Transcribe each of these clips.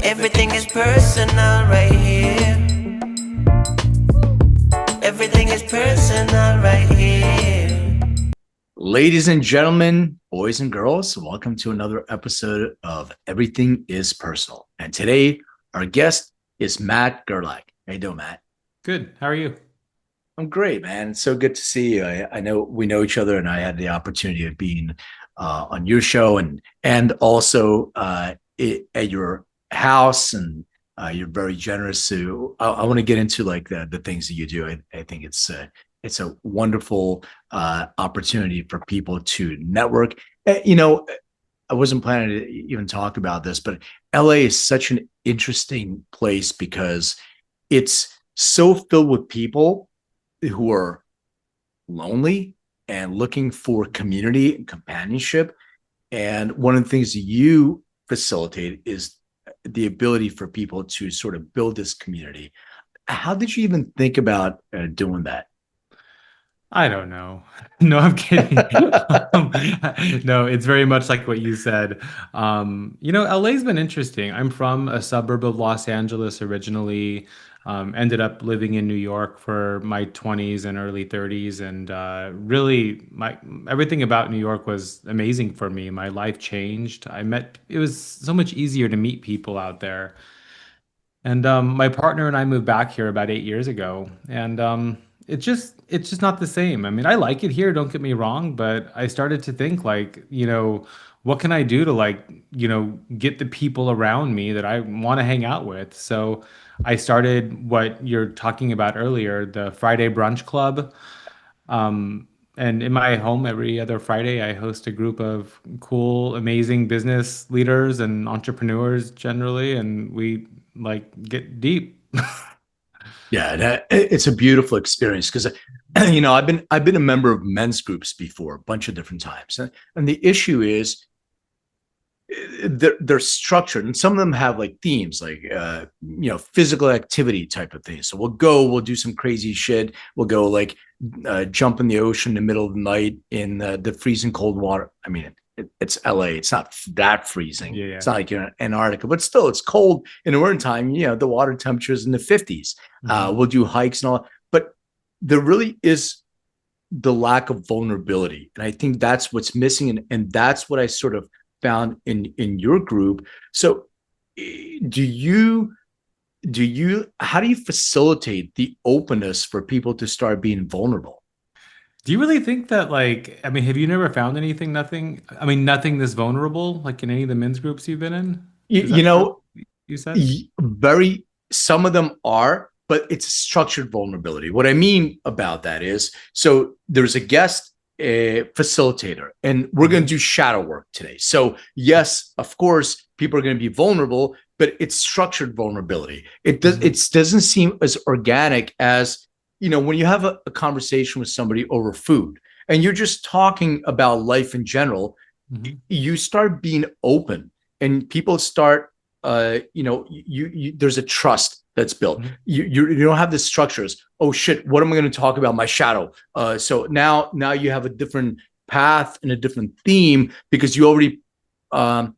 Everything is personal right here. Everything is personal right here. Ladies and gentlemen, boys and girls, welcome to another episode of Everything is Personal. And today, our guest is Matt Gerlach. How you doing, Matt? Good. How are you? I'm great, man. It's so good to see you. I know we know each other, and I had the opportunity of being on your show and also at your house, and you're very generous. So I want to get into like the things that you do. I think it's a wonderful opportunity for people to network. I wasn't planning to even talk about this, but LA is such an interesting place because it's so filled with people who are lonely and looking for community and companionship. And one of the things that you facilitate is the ability for people to sort of build this community. How did you even think about doing that? I don't know. No, I'm kidding. Um, no, it's very much like what you said. LA's been interesting. I'm from a suburb of Los Angeles originally. Ended up living in New York for my 20s and early 30s, and really, my everything about New York was amazing for me. My life changed. It was so much easier to meet people out there. And my partner and I moved back here about 8 years ago, and it's just not the same. I mean, I like it here, don't get me wrong, but I started to think like, what can I do to like, get the people around me that I want to hang out with? So I started what you're talking about earlier, the Friday Brunch Club. And in my home, every other Friday, I host a group of cool, amazing business leaders and entrepreneurs generally, and we like get deep. Yeah, it's a beautiful experience because I've been a member of men's groups before a bunch of different times, and the issue is they're structured, and some of them have like themes, like physical activity type of things. So we'll do some crazy shit. We'll go like jump in the ocean in the middle of the night in the freezing cold water. I mean, it's LA. It's not that freezing. Yeah, yeah. It's not like you're in Antarctica, but still, it's cold in the wintertime. The water temperature is in the 50s. Mhm. We'll do hikes and all, but there really is the lack of vulnerability, and I think that's what's missing, and that's what I sort of found in your group. So, do you how do you facilitate the openness for people to start being vulnerable? Do you really think that like, I mean, have you never found nothing this vulnerable like in any of the men's groups you've been in? You, Is you that true? know, You said? very some of them are, but it's structured vulnerability. What I mean about that is, so there's a guest facilitator, and we're going to Mhm. do shadow work today. So yes, of course, people are going to be vulnerable, but it's structured vulnerability. It Mhm. doesn't seem as organic as when you have a conversation with somebody over food, and you're just talking about life in general. Mhm. You start being open, and people start there's a trust that's built. Mhm. You don't have the structures. Oh shit, what am I going to talk about? My shadow. So now you have a different path and a different theme because you already um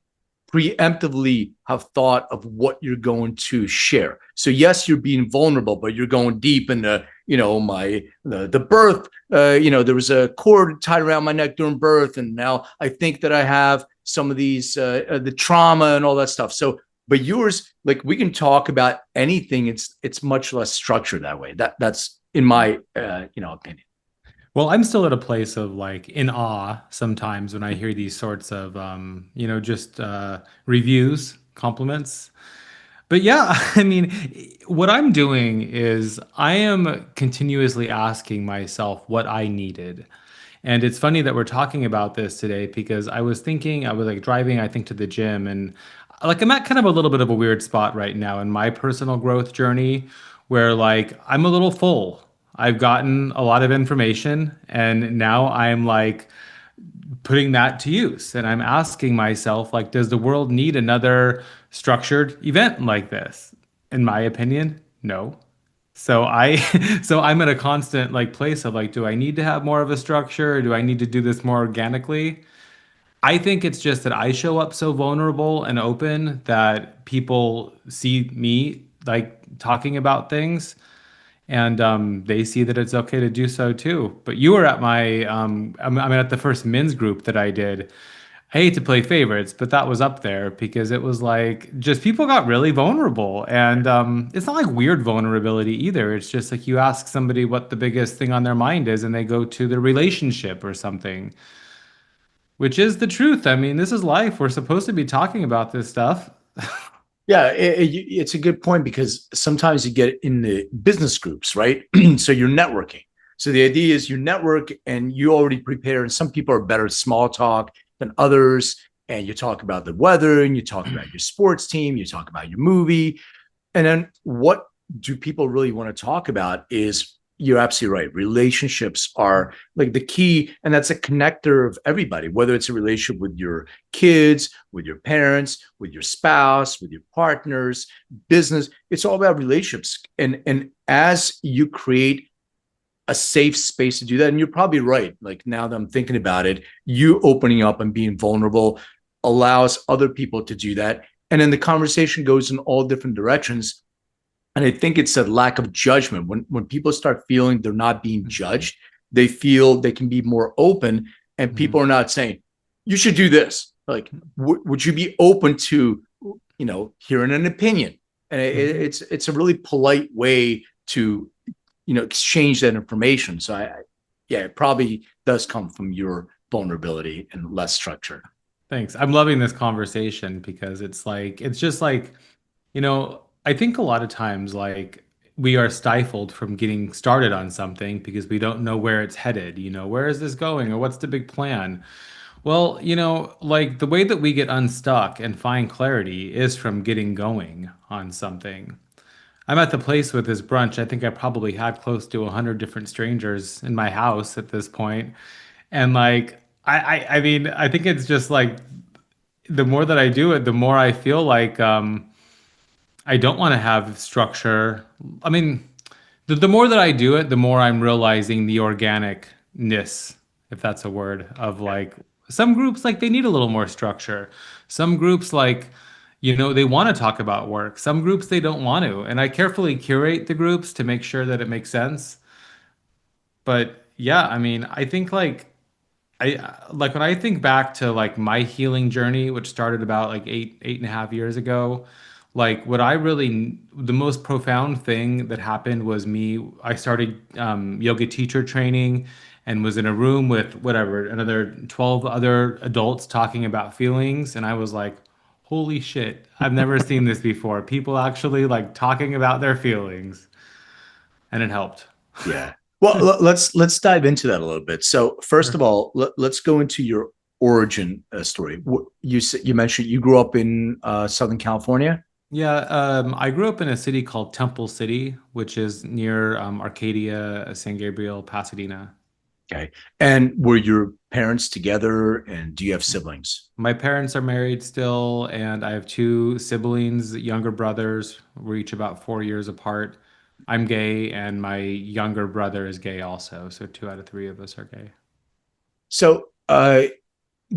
preemptively have thought of what you're going to share. So yes, you're being vulnerable, but you're going deep into, the birth. There was a cord tied around my neck during birth, and now I think that I have some of these the trauma and all that stuff. So, but yours, like we can talk about anything. It's much less structured that way. That's in my opinion. Well, I'm still at a place of like in awe sometimes when I hear these sorts of just reviews, compliments. But yeah, I mean, what I'm doing is I am continuously asking myself what I needed. And it's funny that we're talking about this today because I was like driving, I think, to the gym, and like I'm at kind of a little bit of a weird spot right now in my personal growth journey where like I'm a little full. I've gotten a lot of information, and now I'm like putting that to use. And I'm asking myself, like, does the world need another structured event like this? In my opinion, no. So I so I'm at a constant like place of like, do I need to have more of a structure? Or do I need to do this more organically? I think it's just that I show up so vulnerable and open that people see me like talking about things, and they see that it's okay to do so too. But you were at my, I mean, at the first men's group that I did. I hate to play favorites, but that was up there because it was like just people got really vulnerable. And it's not like weird vulnerability either. It's just like you ask somebody what the biggest thing on their mind is, and they go to the relationship or something, which is the truth. I mean, this is life. We're supposed to be talking about this stuff. Yeah, it's a good point because sometimes you get in the business groups, right? So you're networking. So the idea is you network and you already prepare. And some people are better at small talk than others. And you talk about the weather and you talk about your sports team, you talk about your movie. And then what do people really want to talk about is you're absolutely right. Relationships are like the key, and that's a connector of everybody, whether it's a relationship with your kids, with your parents, with your spouse, with your partners, business. It's all about relationships. And as you create a safe space to do that, and you're probably right. Like now that I'm thinking about it, you opening up and being vulnerable allows other people to do that. And then the conversation goes in all different directions. And I think it's a lack of judgment. When people start feeling they're not being judged, they feel they can be more open, and Mhm. people are not saying, you should do this. Like, would you be open to, hearing an opinion? And Mhm. it's a really polite way to, exchange that information. So yeah, it probably does come from your vulnerability and less structure. Thanks. I'm loving this conversation because it's just like, I think a lot of times, like, we are stifled from getting started on something because we don't know where it's headed. Where is this going or what's the big plan? Well, like the way that we get unstuck and find clarity is from getting going on something. I'm at the place with this brunch. I think I probably had close to 100 different strangers in my house at this point. And like, I mean, I think it's just like the more that I do it, the more I feel like I don't want to have structure. I mean, the more that I do it, the more I'm realizing the organicness, if that's a word, of like some groups, like they need a little more structure. Some groups, like, they want to talk about work. Some groups, they don't want to. And I carefully curate the groups to make sure that it makes sense. But yeah, I mean, I think like when I think back to like my healing journey, which started about like 8.5 years ago, like the most profound thing that happened was I started yoga teacher training and was in a room with whatever, another 12 other adults talking about feelings. And I was like, holy shit, I've never seen this before. People actually like talking about their feelings. And it helped. Yeah. Well, let's dive into that a little bit. So first of all, let's go into your origin story. You mentioned you grew up in Southern California. Yeah, I grew up in a city called Temple City, which is near Arcadia, San Gabriel, Pasadena. Okay. And were your parents together? And do you have siblings? My parents are married still, and I have two siblings, younger brothers. We're each about 4 years apart. I'm gay, and my younger brother is gay also. So two out of three of us are gay. So,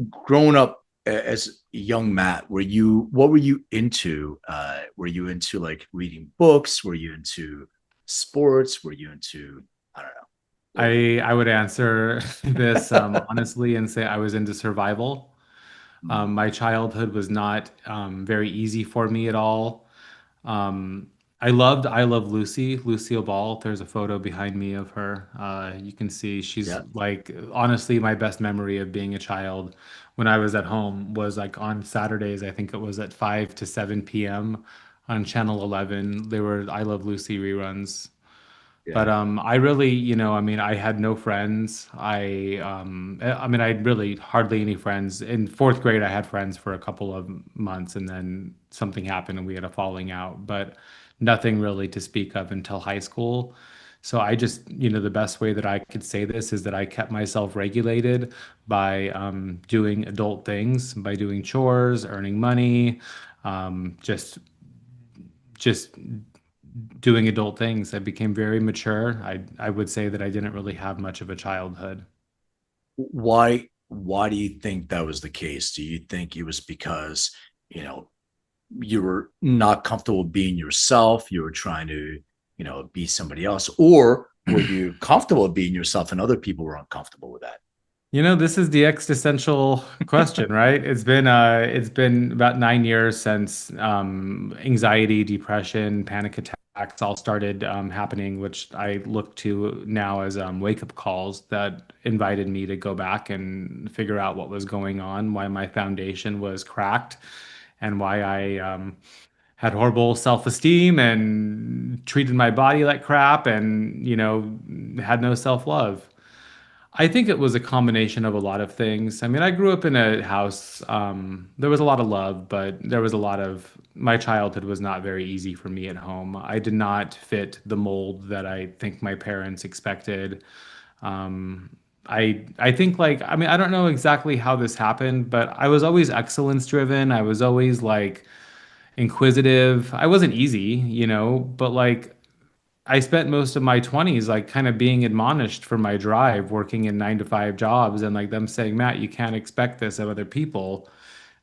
growing up as a young Matt, what were you into? Were you into like reading books? Were you into sports? Were you into, I don't know. I would answer this honestly and say I was into survival. My childhood was not very easy for me at all. Um, I Love Lucy, Lucille Ball. There's a photo behind me of her. You can see she's Yeah. like honestly my best memory of being a child when I was at home was like on Saturdays. I think it was at 5 to 7 p.m. on Channel 11. They were I Love Lucy reruns. But Yeah. I really, I mean, I had no friends. I mean, I had really hardly any friends. In fourth grade, I had friends for a couple of months, and then something happened, and we had a falling out. But nothing really to speak of until high school. So I just, the best way that I could say this is that I kept myself regulated by doing adult things, by doing chores, earning money, just doing adult things. I became very mature. I would say that I didn't really have much of a childhood. Why why do you think that was the case? Do you think it was because, you know, you were not comfortable being yourself, you were trying to, be somebody else, or were you comfortable being yourself and other people were uncomfortable with that? This is the existential question, right? It's been about 9 years since anxiety, depression, panic attacks all started happening, which I look to now as wake-up calls that invited me to go back and figure out what was going on, why my foundation was cracked, and why I had horrible self-esteem and treated my body like crap and, had no self-love. I think it was a combination of a lot of things. I mean, I grew up in a house, there was a lot of love, but there was a lot of, my childhood was not very easy for me at home. I did not fit the mold that I think my parents expected. Um, I think like, I mean, I don't know exactly how this happened, but I was always excellence driven. I was always like inquisitive. I wasn't easy, but like I spent most of my 20s like kind of being admonished for my drive, working in 9 to 5 jobs, and like them saying, Matt, you can't expect this of other people.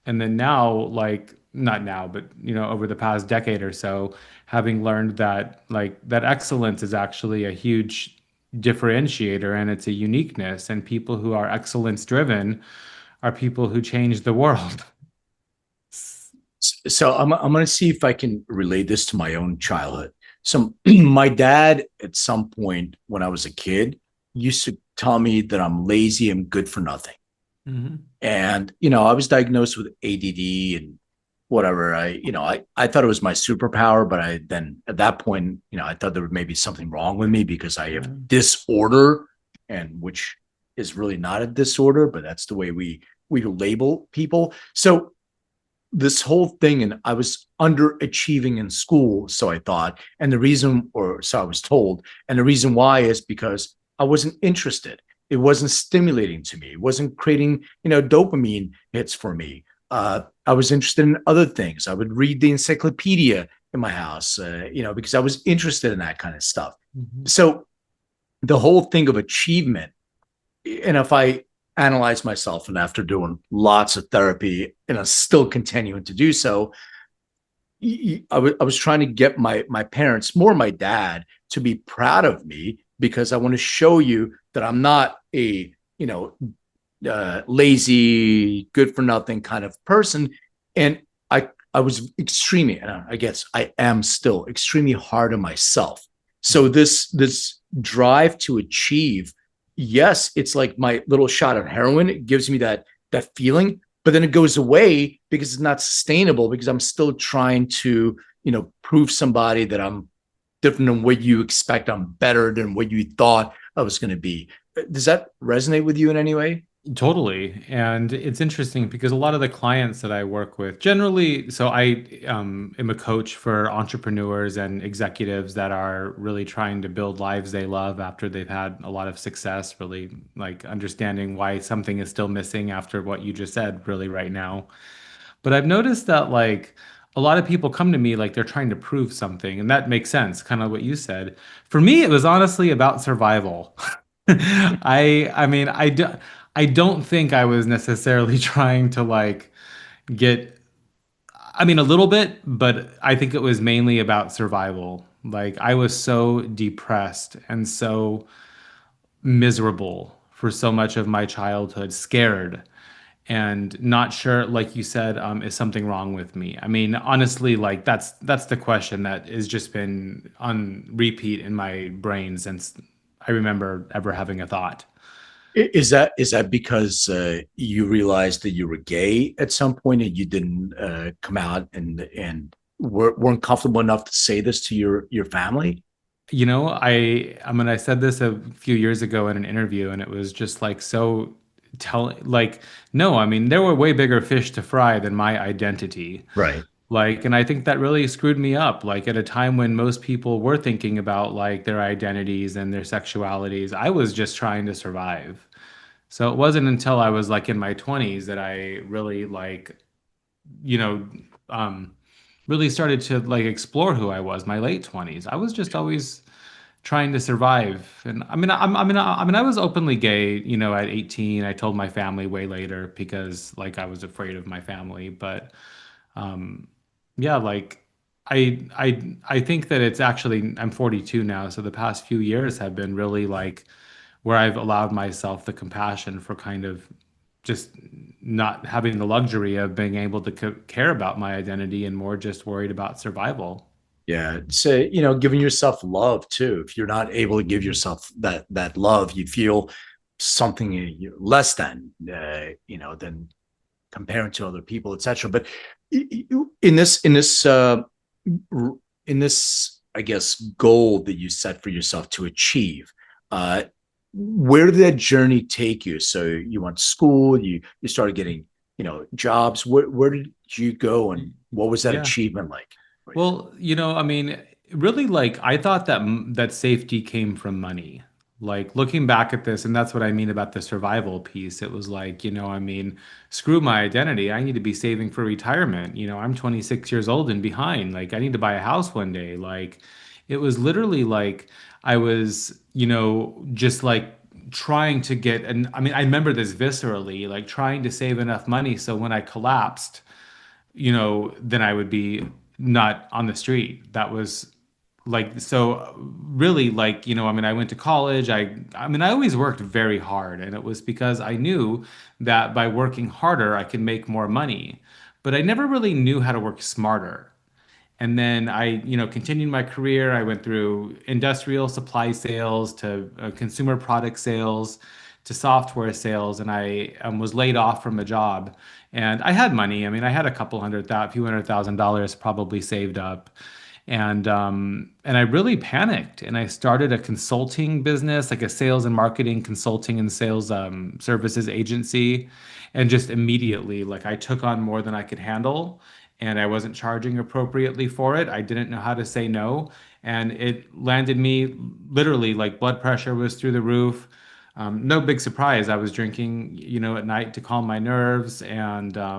And then now, like, not now, but over the past decade or so, having learned that like that excellence is actually a huge differentiator and it's a uniqueness, and people who are excellence driven are people who change the world. So I'm going to see if I can relate this to my own childhood. So my dad, at some point when I was a kid, used to tell me that I'm lazy and good for nothing. Mhm. And I was diagnosed with ADD and whatever. I thought it was my superpower, but I then at that point, I thought there may be something wrong with me because I have disorder, and which is really not a disorder, but that's the way we label people. So this whole thing, and I was underachieving in school, so I thought, and the reason, or so I was told, and the reason why is because I wasn't interested. It wasn't stimulating to me. It wasn't creating, dopamine hits for me. I was interested in other things. I would read the encyclopedia in my house, because I was interested in that kind of stuff. Mhm. So the whole thing of achievement, and if I analyze myself, and after doing lots of therapy and I'm still continuing to do so, I was trying to get my parents, more my dad, to be proud of me because I want to show you that I'm not a lazy, good for nothing kind of person. And I was extremely, and I guess I am still extremely hard on myself. So this drive to achieve, yes, it's like my little shot of heroin. It gives me that feeling, but then it goes away because it's not sustainable because I'm still trying to, prove somebody that I'm different than what you expect. I'm better than what you thought I was going to be. Does that resonate with you in any way? Totally. And it's interesting because a lot of the clients that I work with generally, so I am a coach for entrepreneurs and executives that are really trying to build lives they love after they've had a lot of success, really like understanding why something is still missing after what you just said, really right now. But I've noticed that like a lot of people come to me like they're trying to prove something, and that makes sense, kind of what you said. For me, it was honestly about survival. I mean, I don't think I was necessarily trying to like get, I mean, a little bit, but I think it was mainly about survival. Like I was so depressed and so miserable for so much of my childhood, scared and not sure, like you said, is something wrong with me? I mean, honestly, like that's the question that has just been on repeat in my brain since I remember ever having a thought. Is that because you realized that you were gay at some point and you didn't come out and weren't comfortable enough to say this to your family? I mean, I said this a few years ago in an interview, and it was just like so tell like no, I mean, there were way bigger fish to fry than my identity. Right. Like, and I think that really screwed me up. Like at a time when most people were thinking about like their identities and their sexualities, I was just trying to survive. So it wasn't until I was like in my 20s that I really like, you know, um, really started to like explore who I was, my late 20s. I was just always trying to survive. And I mean, I was openly gay, at 18. I told my family way later because like I was afraid of my family. But yeah, like I think that it's actually I'm 42 now, so the past few years have been really like where I've allowed myself the compassion for kind of just not having the luxury of being able to care about my identity and more just worried about survival. Yeah. So, giving yourself love too. If you're not able to give yourself that love, you feel something less than, than comparing to other people, etc. But in this, I guess, goal that you set for yourself to achieve, uh, where did that journey take you? So you went to school, you started getting, jobs. Where did you go, and what was that Yeah. achievement like? Well, I mean, really, like, I thought that that safety came from money. Like, looking back at this, and that's what I mean about the survival piece. It was like, I mean, screw my identity. I need to be saving for retirement. I'm 26 years old and behind. Like, I need to buy a house one day. Like, it was literally like I was, just like trying to get, and I mean, I remember this viscerally, like trying to save enough money so when I collapsed, then I would be not on the street. That was like, so really like, I mean, I went to college. I mean, I always worked very hard, and it was because I knew that by working harder, I could make more money. But I never really knew how to work smarter. And then I, continued my career. I went through industrial supply sales to consumer product sales to software sales, and I was laid off from a job. And I had money. I mean, I had a few $100,000 probably saved up, and I really panicked. And I started a consulting business, like a sales and marketing consulting and sales services agency, and just immediately, like I took on more than I could handle and I wasn't charging appropriately for it. I didn't know how to say no. And it landed me literally like blood pressure was through the roof. No big surprise. I was drinking, at night to calm my nerves and, I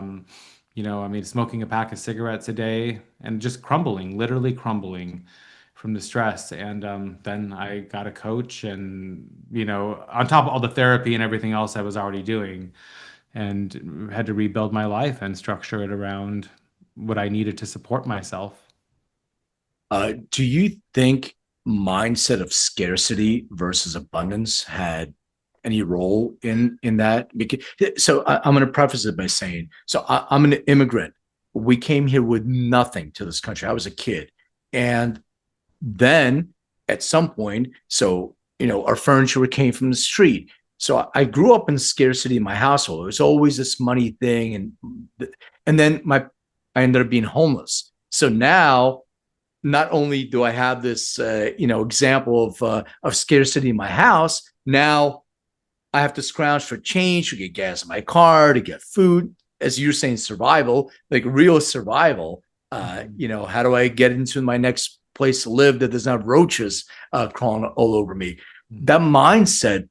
mean, smoking a pack of cigarettes a day and just crumbling, literally crumbling from the stress. And then I got a coach and, on top of all the therapy and everything else I was already doing, and had to rebuild my life and structure it around what I needed to support myself. Do you think mindset of scarcity versus abundance had any role in that? Because so I'm going to preface it by saying, so I'm an immigrant. We came here with nothing to this country. I was a kid, and then at some point, so our furniture came from the street. So I grew up in scarcity in my household. It was always this money thing, and then I ended up being homeless. So now not only do I have this, example of scarcity in my house, now I have to scrounge for change to get gas in my car, to get food. As you're saying, survival, like real survival. How do I get into my next place to live that doesn't have roaches crawling all over me? That mindset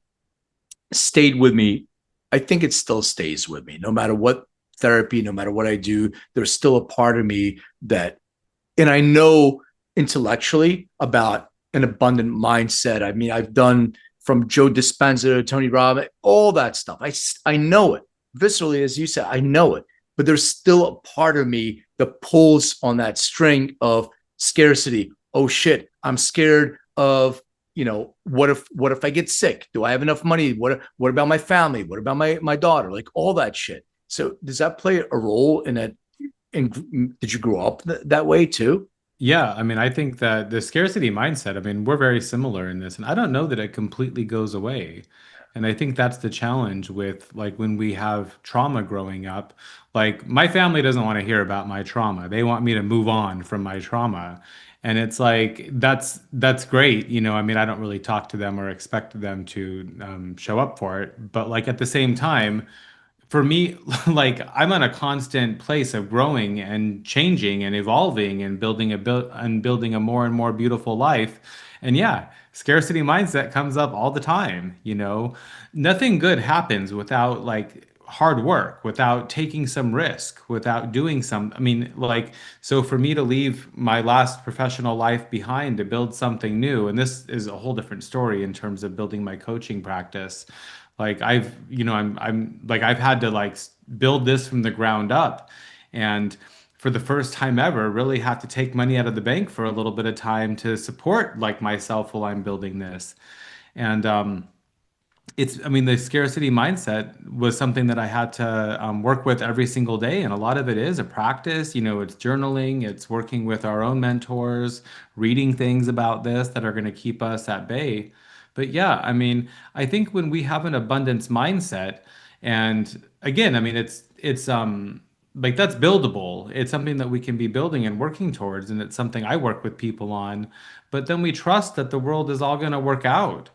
stayed with me. I think it still stays with me, no matter what therapy, no matter what I do. There's still a part of me that, and I know intellectually about an abundant mindset. I mean, I've done from Joe Dispenza to Tony Robbins, all that stuff. I know it viscerally, as you said, I know it, but there's still a part of me that pulls on that string of scarcity. Oh shit, I'm scared of, what if I get sick? Do I have enough money? What about my family? What about my daughter? Like all that shit. So does that play a role in that? Did you grow up that way too? Yeah, I mean, I think that the scarcity mindset, I mean, we're very similar in this, and I don't know that it completely goes away. And I think that's the challenge with like when we have trauma growing up. Like my family doesn't want to hear about my trauma. They want me to move on from my trauma. And it's like that's great, I mean, I don't really talk to them or expect them to show up for it. But like at the same time, for me, like I'm on a constant place of growing and changing and evolving and building a more and more beautiful life. And yeah, scarcity mindset comes up all the time. Nothing good happens without like hard work, without taking some risk, without doing some, I mean, like, so for me to leave my last professional life behind to build something new, and this is a whole different story in terms of building my coaching practice. Like I'm like I've had to like build this from the ground up, and for the first time ever, really have to take money out of the bank for a little bit of time to support like myself while I'm building this. And it's, I mean, the scarcity mindset was something that I had to work with every single day. And a lot of it is a practice. It's journaling, it's working with our own mentors, reading things about this that are going to keep us at bay. But yeah, I mean, I think when we have an abundance mindset, and again, I mean, it's like that's buildable. It's something that we can be building and working towards, and it's something I work with people on. But then we trust that the world is all going to work out.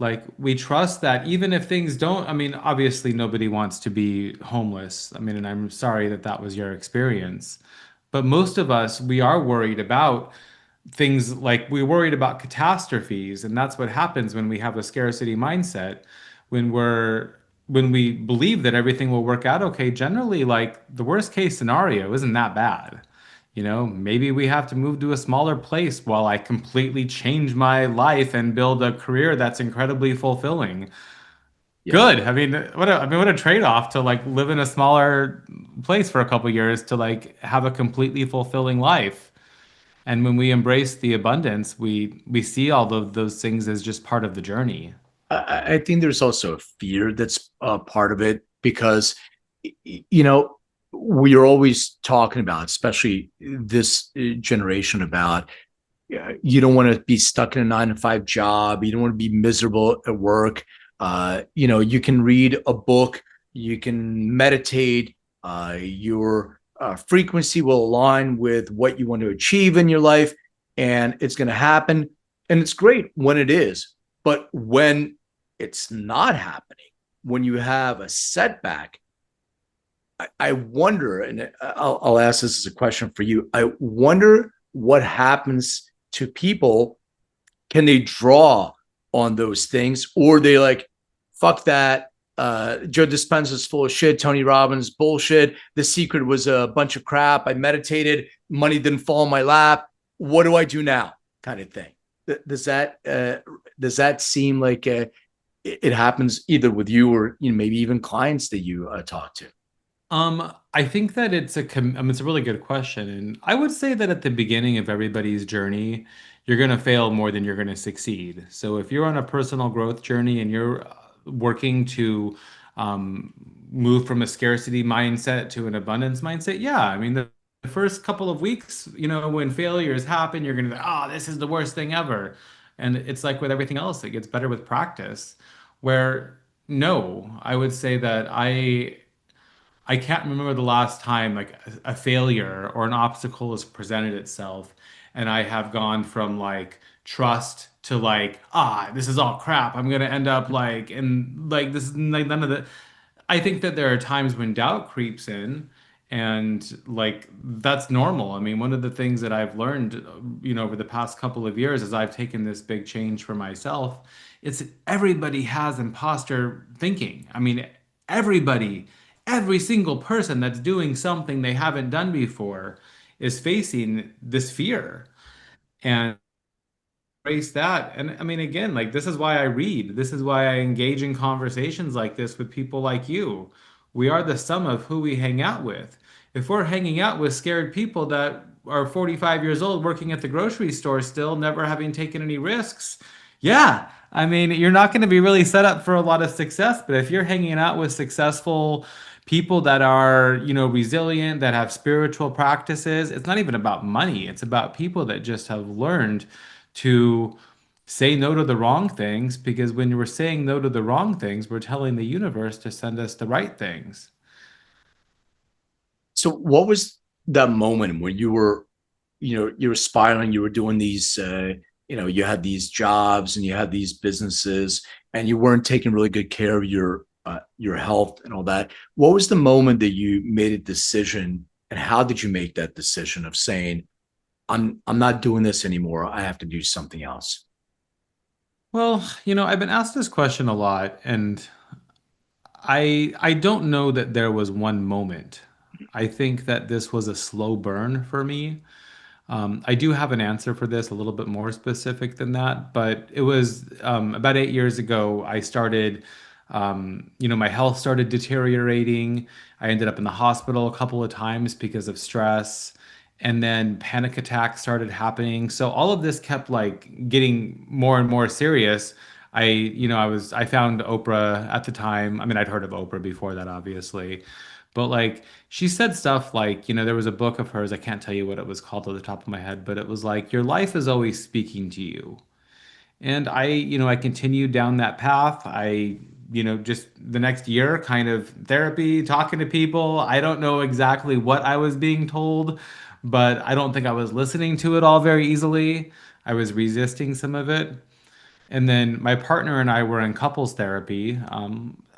Like we trust that even if things don't, I mean, obviously nobody wants to be homeless. I mean, and I'm sorry that that was your experience. But most of us, we are worried about things, like we're worried about catastrophes. And that's what happens when we have a scarcity mindset. When we're when we believe that everything will work out okay, generally like the worst case scenario isn't that bad. Maybe we have to move to a smaller place while I completely change my life and build a career that's incredibly fulfilling. Yeah. Good. I mean, what a trade-off to like live in a smaller place for a couple years to like have a completely fulfilling life. And when we embrace the abundance, we see all of those things as just part of the journey. I think there's also a fear that's part of it because, you know, we are always talking about, especially this generation, about you don't want to be stuck in a 9 to 5 job. You don't want to be miserable at work. You can read a book, you can meditate, your frequency will align with what you want to achieve in your life, and it's going to happen. And it's great when it is. But when it's not happening, when you have a setback, I wonder, and I'll ask this as a question for you. I wonder what happens to people. Can they draw on those things, or they like, fuck that? Joe Dispenza's full of shit. Tony Robbins bullshit. The Secret was a bunch of crap. I meditated. Money didn't fall in my lap. What do I do now? Kind of thing. Does that seem like it happens either with you or maybe even clients that you talk to? I think that I mean, it's a really good question. And I would say that at the beginning of everybody's journey, you're going to fail more than you're going to succeed. So if you're on a personal growth journey and you're working to um, move from a scarcity mindset to an abundance mindset, yeah, I mean, the first couple of weeks, when failures happen, you're going to be, oh, this is the worst thing ever. And it's like with everything else, it gets better with practice. Where no, I would say that I can't remember the last time like a failure or an obstacle has presented itself and I have gone from like trust to like, this is all crap. I'm gonna end up like and like this is like none of the I think that there are times when doubt creeps in, and like that's normal. I mean, one of the things that I've learned, over the past couple of years as I've taken this big change for myself, it's everybody has imposter thinking. I mean, everybody, every single person that's doing something they haven't done before is facing this fear. And embrace that. And I mean, again, like this is why I read. This is why I engage in conversations like this with people like you. We are the sum of who we hang out with. If we're hanging out with scared people that are 45 years old working at the grocery store still, never having taken any risks, yeah, I mean, you're not going to be really set up for a lot of success. But if you're hanging out with successful people that are, resilient, that have spiritual practices, it's not even about money. It's about people that just have learned to say no to the wrong things, because when we're saying no to the wrong things, we're telling the universe to send us the right things. So what was that moment when you were spiraling, you were doing these, you had these jobs and you had these businesses and you weren't taking really good care of your health and all that. What was the moment that you made a decision, and how did you make that decision of saying, I'm not doing this anymore. I have to do something else. Well, I've been asked this question a lot, and I don't know that there was one moment. I think that this was a slow burn for me. I do have an answer for this, a little bit more specific than that, but it was about 8 years ago. I started, my health started deteriorating. I ended up in the hospital a couple of times because of stress, and then panic attacks started happening. So all of this kept like getting more and more serious. I found Oprah at the time. I mean, I'd heard of Oprah before that, obviously, but like she said stuff like, there was a book of hers, I can't tell you what it was called off the top of my head, but it was like, your life is always speaking to you. And I continued down that path. Just the next year, kind of therapy, talking to people. I don't know exactly what I was being told, but I don't think I was listening to it all very easily. I was resisting some of it. And then my partner and I were in couples therapy.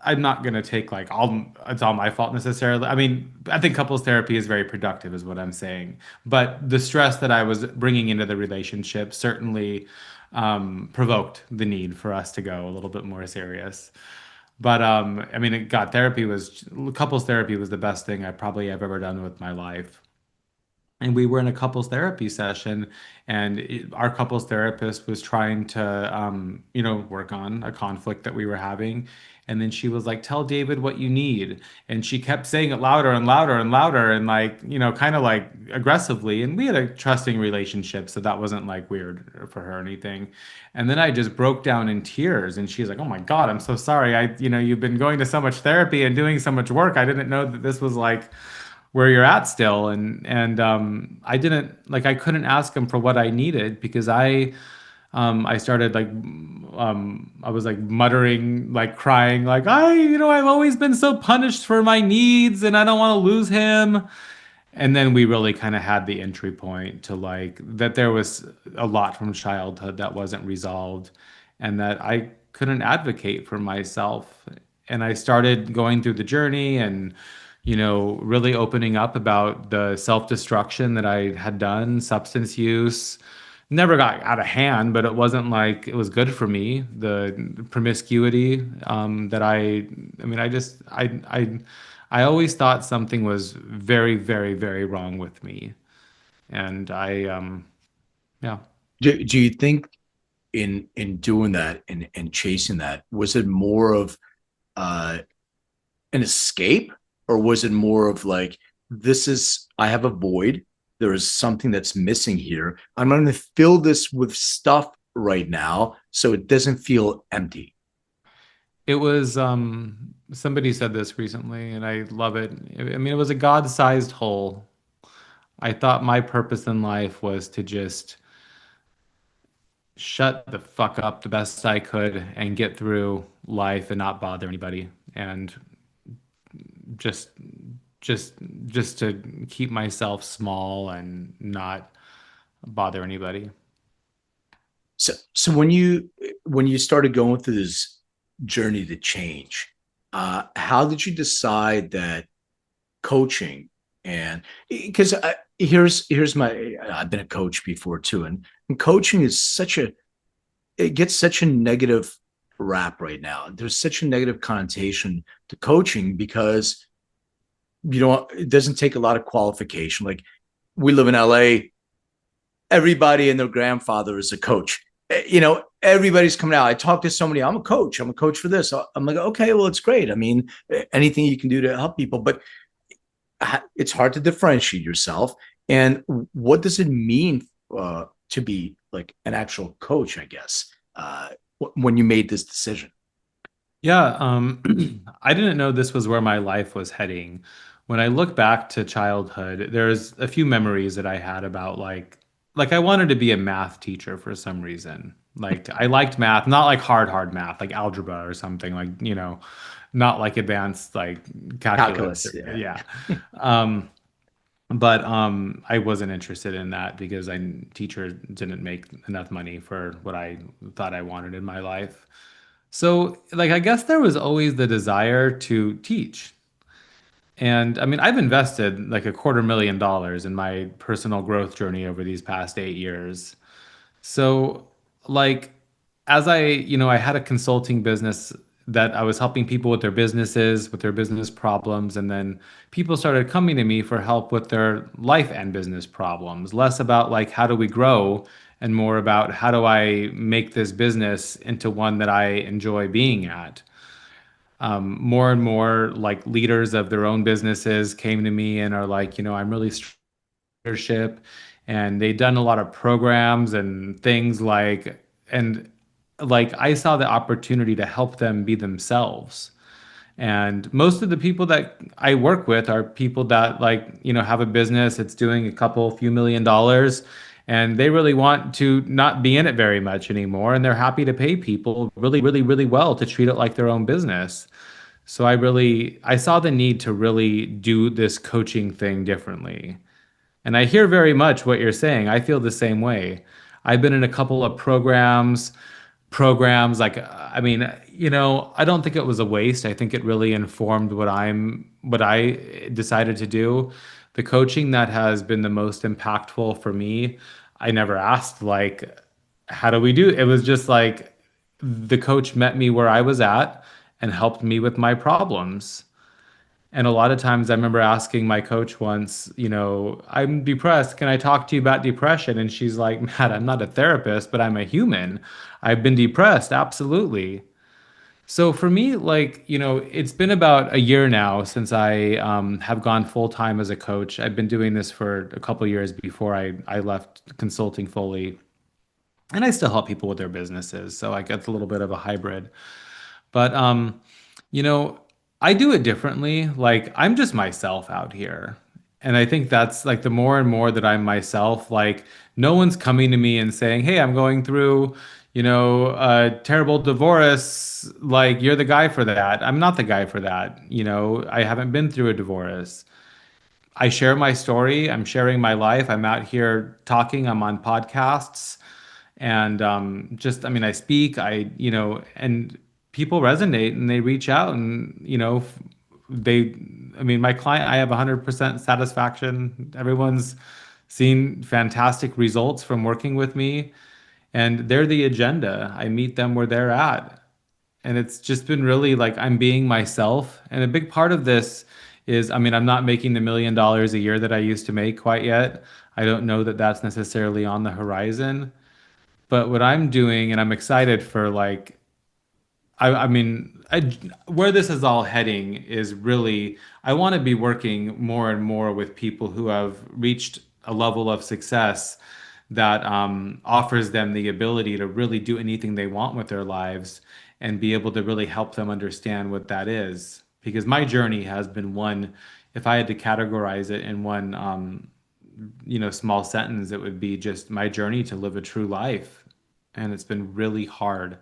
I'm not gonna take like all it's all my fault necessarily. I mean, I think couples therapy is very productive, is what I'm saying. But the stress that I was bringing into the relationship certainly provoked the need for us to go a little bit more serious. But I mean, couples therapy was the best thing I probably have ever done with my life. And we were in a couples therapy session, and our couples therapist was trying to work on a conflict that we were having. And then she was like, tell David what you need. And she kept saying it louder and louder and louder, and like, kind of like aggressively. And we had a trusting relationship, so that wasn't like weird for her or anything. And then I just broke down in tears, and she's like, oh my God, I'm so sorry. You've been going to so much therapy and doing so much work. I didn't know that this was like where you're at still. And I didn't like, I couldn't ask him for what I needed, because I started like I was like muttering, like crying, like I've always been so punished for my needs and I don't want to lose him. And then we really kind of had the entry point to like that there was a lot from childhood that wasn't resolved, and that I couldn't advocate for myself. And I started going through the journey and, really opening up about the self-destruction that I had done, substance use. Never got out of hand, but it wasn't like it was good for me. The promiscuity that I mean, I always thought something was very, very, very wrong with me. And yeah. Do you think in doing that and chasing that, was it more of uh an escape, or was it more of like, this is, I have a void, there is something that's missing here, I'm going to fill this with stuff right now so it doesn't feel empty? It was somebody said this recently and I love it. I mean, it was a God-sized hole. I thought my purpose in life was to just shut the fuck up the best I could and get through life and not bother anybody, and just just just to keep myself small and not bother anybody. So when you started going through this journey to change, how did you decide that coaching, and because here's my, I've been a coach before too, and coaching is such a, it gets such a negative rap right now. There's such a negative connotation to coaching because it doesn't take a lot of qualification. Like, we live in LA, everybody and their grandfather is a coach. Everybody's coming out. I talk to somebody, I'm a coach, I'm a coach for this. I'm like, okay, well, it's great. I mean, anything you can do to help people, but it's hard to differentiate yourself. And what does it mean to be like an actual coach, I guess, when you made this decision? Yeah, I didn't know this was where my life was heading. When I look back to childhood, there's a few memories that I had about like I wanted to be a math teacher for some reason. Like I liked math, not like hard math, like algebra or something, like, not like advanced like calculus. Calculus, yeah. Yeah. Um, but I wasn't interested in that because teacher didn't make enough money for what I thought I wanted in my life. So, like, I guess there was always the desire to teach. And I mean, I've invested like $250,000 in my personal growth journey over these past 8 years. So, like, as I had a consulting business that I was helping people with their businesses, with their business problems, and then people started coming to me for help with their life and business problems. Less about like how do we grow and more about how do I make this business into one that I enjoy being at. More and more like leaders of their own businesses came to me and are like, I'm really leadership, and they'd done a lot of programs and things and like I saw the opportunity to help them be themselves. And most of the people that I work with are people that like, have a business that's doing a couple few $1 million, and they really want to not be in it very much anymore, and they're happy to pay people really, really, really well to treat it like their own business. So I saw the need to really do this coaching thing differently. And I hear very much what you're saying. I feel the same way. I've been in a couple of programs like I mean, I don't think it was a waste. I think it really informed what I decided to do. The coaching that has been the most impactful for me, I never asked like how do we do? It was just like the coach met me where I was at and helped me with my problems. And a lot of times I remember asking my coach once, I'm depressed. Can I talk to you about depression? And she's like, Matt, I'm not a therapist, but I'm a human. I've been depressed. Absolutely. So for me, like, it's been about a year now since I have gone full time as a coach. I've been doing this for a couple years before I left consulting fully. And I still help people with their businesses. So I get a little bit of a hybrid. But you know, I do it differently. Like I'm just myself out here. And I think that's like the more and more that I'm myself, like no one's coming to me and saying, "Hey, I'm going through, a terrible divorce. Like you're the guy for that." I'm not the guy for that. I haven't been through a divorce. I share my story. I'm sharing my life. I'm out here talking. I'm on podcasts, and just I mean, I speak. And people resonate and they reach out, and they. I mean, my client. I have 100% satisfaction. Everyone's seen fantastic results from working with me, and they're the agenda. I meet them where they're at. And it's just been really like I'm being myself. And a big part of this is, I mean, I'm not making the $1 million a year that I used to make quite yet. I don't know that that's necessarily on the horizon. But what I'm doing, and I'm excited for like, I mean, where this is all heading is really, I want to be working more and more with people who have reached a level of success that offers them the ability to really do anything they want with their lives and be able to really help them understand what that is. Because my journey has been one, if I had to categorize it in one, small sentence, it would be just my journey to live a true life. And it's been really hard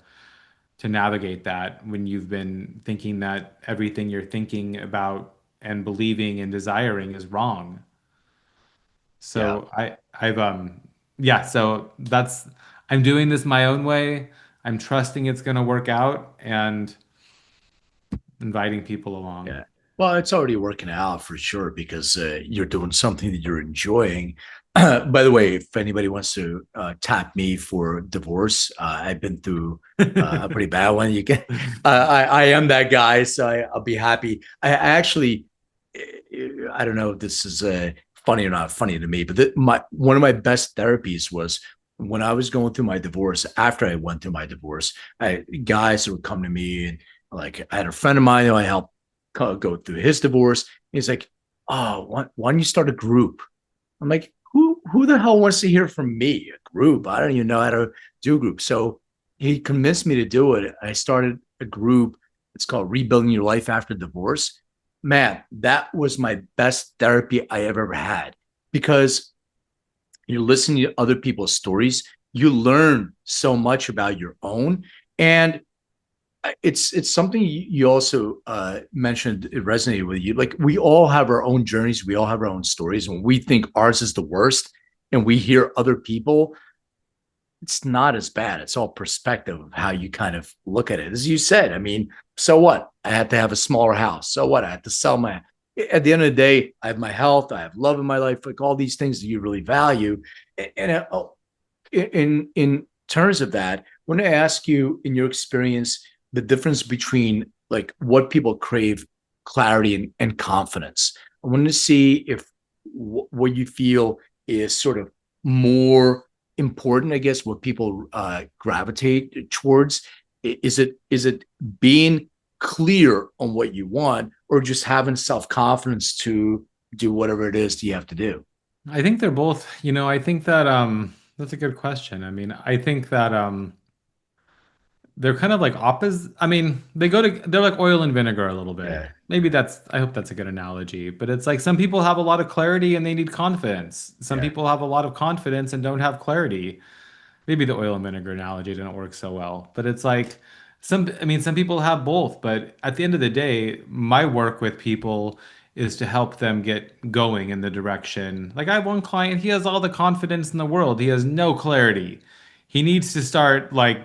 to navigate that when you've been thinking that everything you're thinking about and believing and desiring is wrong. Yeah. So yeah, so I'm doing this my own way. I'm trusting it's going to work out and inviting people along. Yeah. Well, it's already working out for sure because you're doing something that you're enjoying. By the way, if anybody wants to tap me for divorce, I've been through a pretty bad one. You can, I am that guy, so I'll be happy. I actually, I don't know if this is funny or not funny to me, but one of my best therapies was when I was going through my divorce. After I went through my divorce, guys would come to me and like I had a friend of mine who I helped go through his divorce. He's like, "Oh, why don't you start a group?" I'm like, "Who the hell wants to hear from me? A group? I don't even know how to do a group." So he convinced me to do it. I started a group. It's called Rebuilding Your Life After Divorce. Man, that was my best therapy I ever had because you're listening to other people's stories. You learn so much about your own. And it's something you also mentioned. It resonated with you. Like we all have our own journeys. We all have our own stories. When we think ours is the worst and we hear other people, it's not as bad. It's all perspective of how you kind of look at it. As you said, I mean, so what? I had to have a smaller house. So what? I had to sell my, at the end of the day, I have my health. I have love in my life, like all these things that you really value. And in terms of that, when I ask you in your experience, the difference between like what people crave, clarity and confidence. I want to see if what you feel is sort of more important, I guess, what people gravitate towards. Is it being clear on what you want, or just having self-confidence to do whatever it is you have to do? I think they're both, I think that that's a good question. I mean, I think that they're kind of like opposite. I mean, they're like oil and vinegar a little bit. Yeah. Maybe I hope that's a good analogy, but it's like some people have a lot of clarity and they need confidence. Some Yeah. people have a lot of confidence and don't have clarity. Maybe the oil and vinegar analogy didn't work so well, but it's like I mean, some people have both, but at the end of the day, my work with people is to help them get going in the direction. Like I have one client, he has all the confidence in the world. He has no clarity. He needs to start like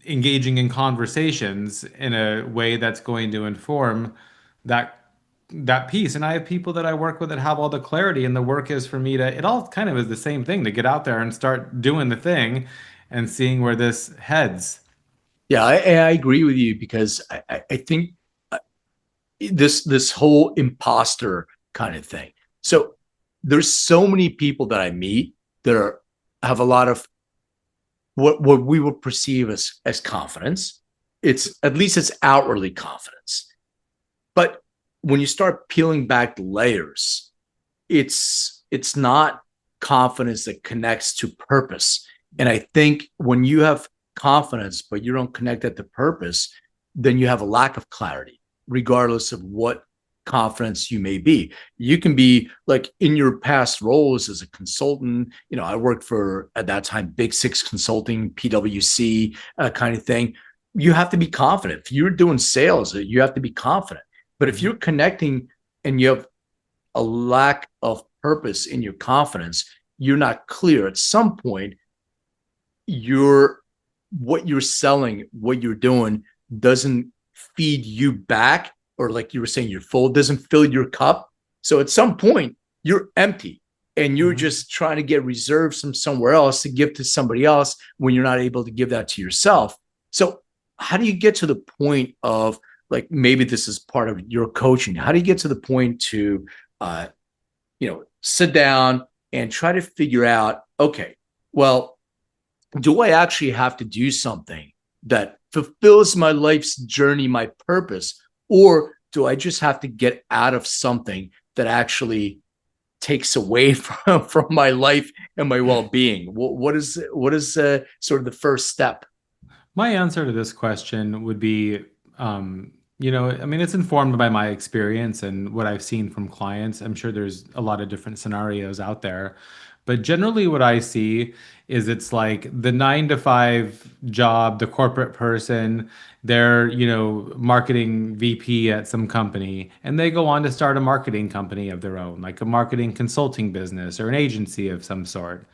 engaging in conversations in a way that's going to inform that that piece. And I have people that I work with that have all the clarity, and the work is for me to, it all kind of is the same thing, to get out there and start doing the thing and seeing where this heads. Yeah, I agree with you because I think this whole imposter kind of thing. So there's so many people that I meet that have a lot of what we would perceive as confidence. It's at least it's outwardly confidence. But when you start peeling back the layers, it's not confidence that connects to purpose. And I think when you have confidence but you don't connect it to purpose, then you have a lack of clarity regardless of what confidence you may be. You can be like in your past roles as a consultant. I worked for at that time Big Six Consulting, PwC kind of thing. You have to be confident. If you're doing sales, you have to be confident. But if you're connecting and you have a lack of purpose in your confidence, you're not clear. At some point, you're what you're selling, what you're doing doesn't feed you back, or like you were saying, you're full, doesn't fill your cup. So at some point, you're empty and you're Mhm. just trying to get reserves from somewhere else to give to somebody else when you're not able to give that to yourself. So how do you get to the point of like, maybe this is part of your coaching? How do you get to the point to, sit down and try to figure out, okay, well, do I actually have to do something that fulfills my life's journey, my purpose, or do I just have to get out of something that actually takes away from my life and my well-being? What is sort of the first step? My answer to this question would be, I mean, it's informed by my experience and what I've seen from clients. I'm sure there's a lot of different scenarios out there, but generally what I see is it's like the 9 to 5 job, the corporate person, they're, marketing VP at some company, and they go on to start a marketing company of their own, like a marketing consulting business or an agency of some sort,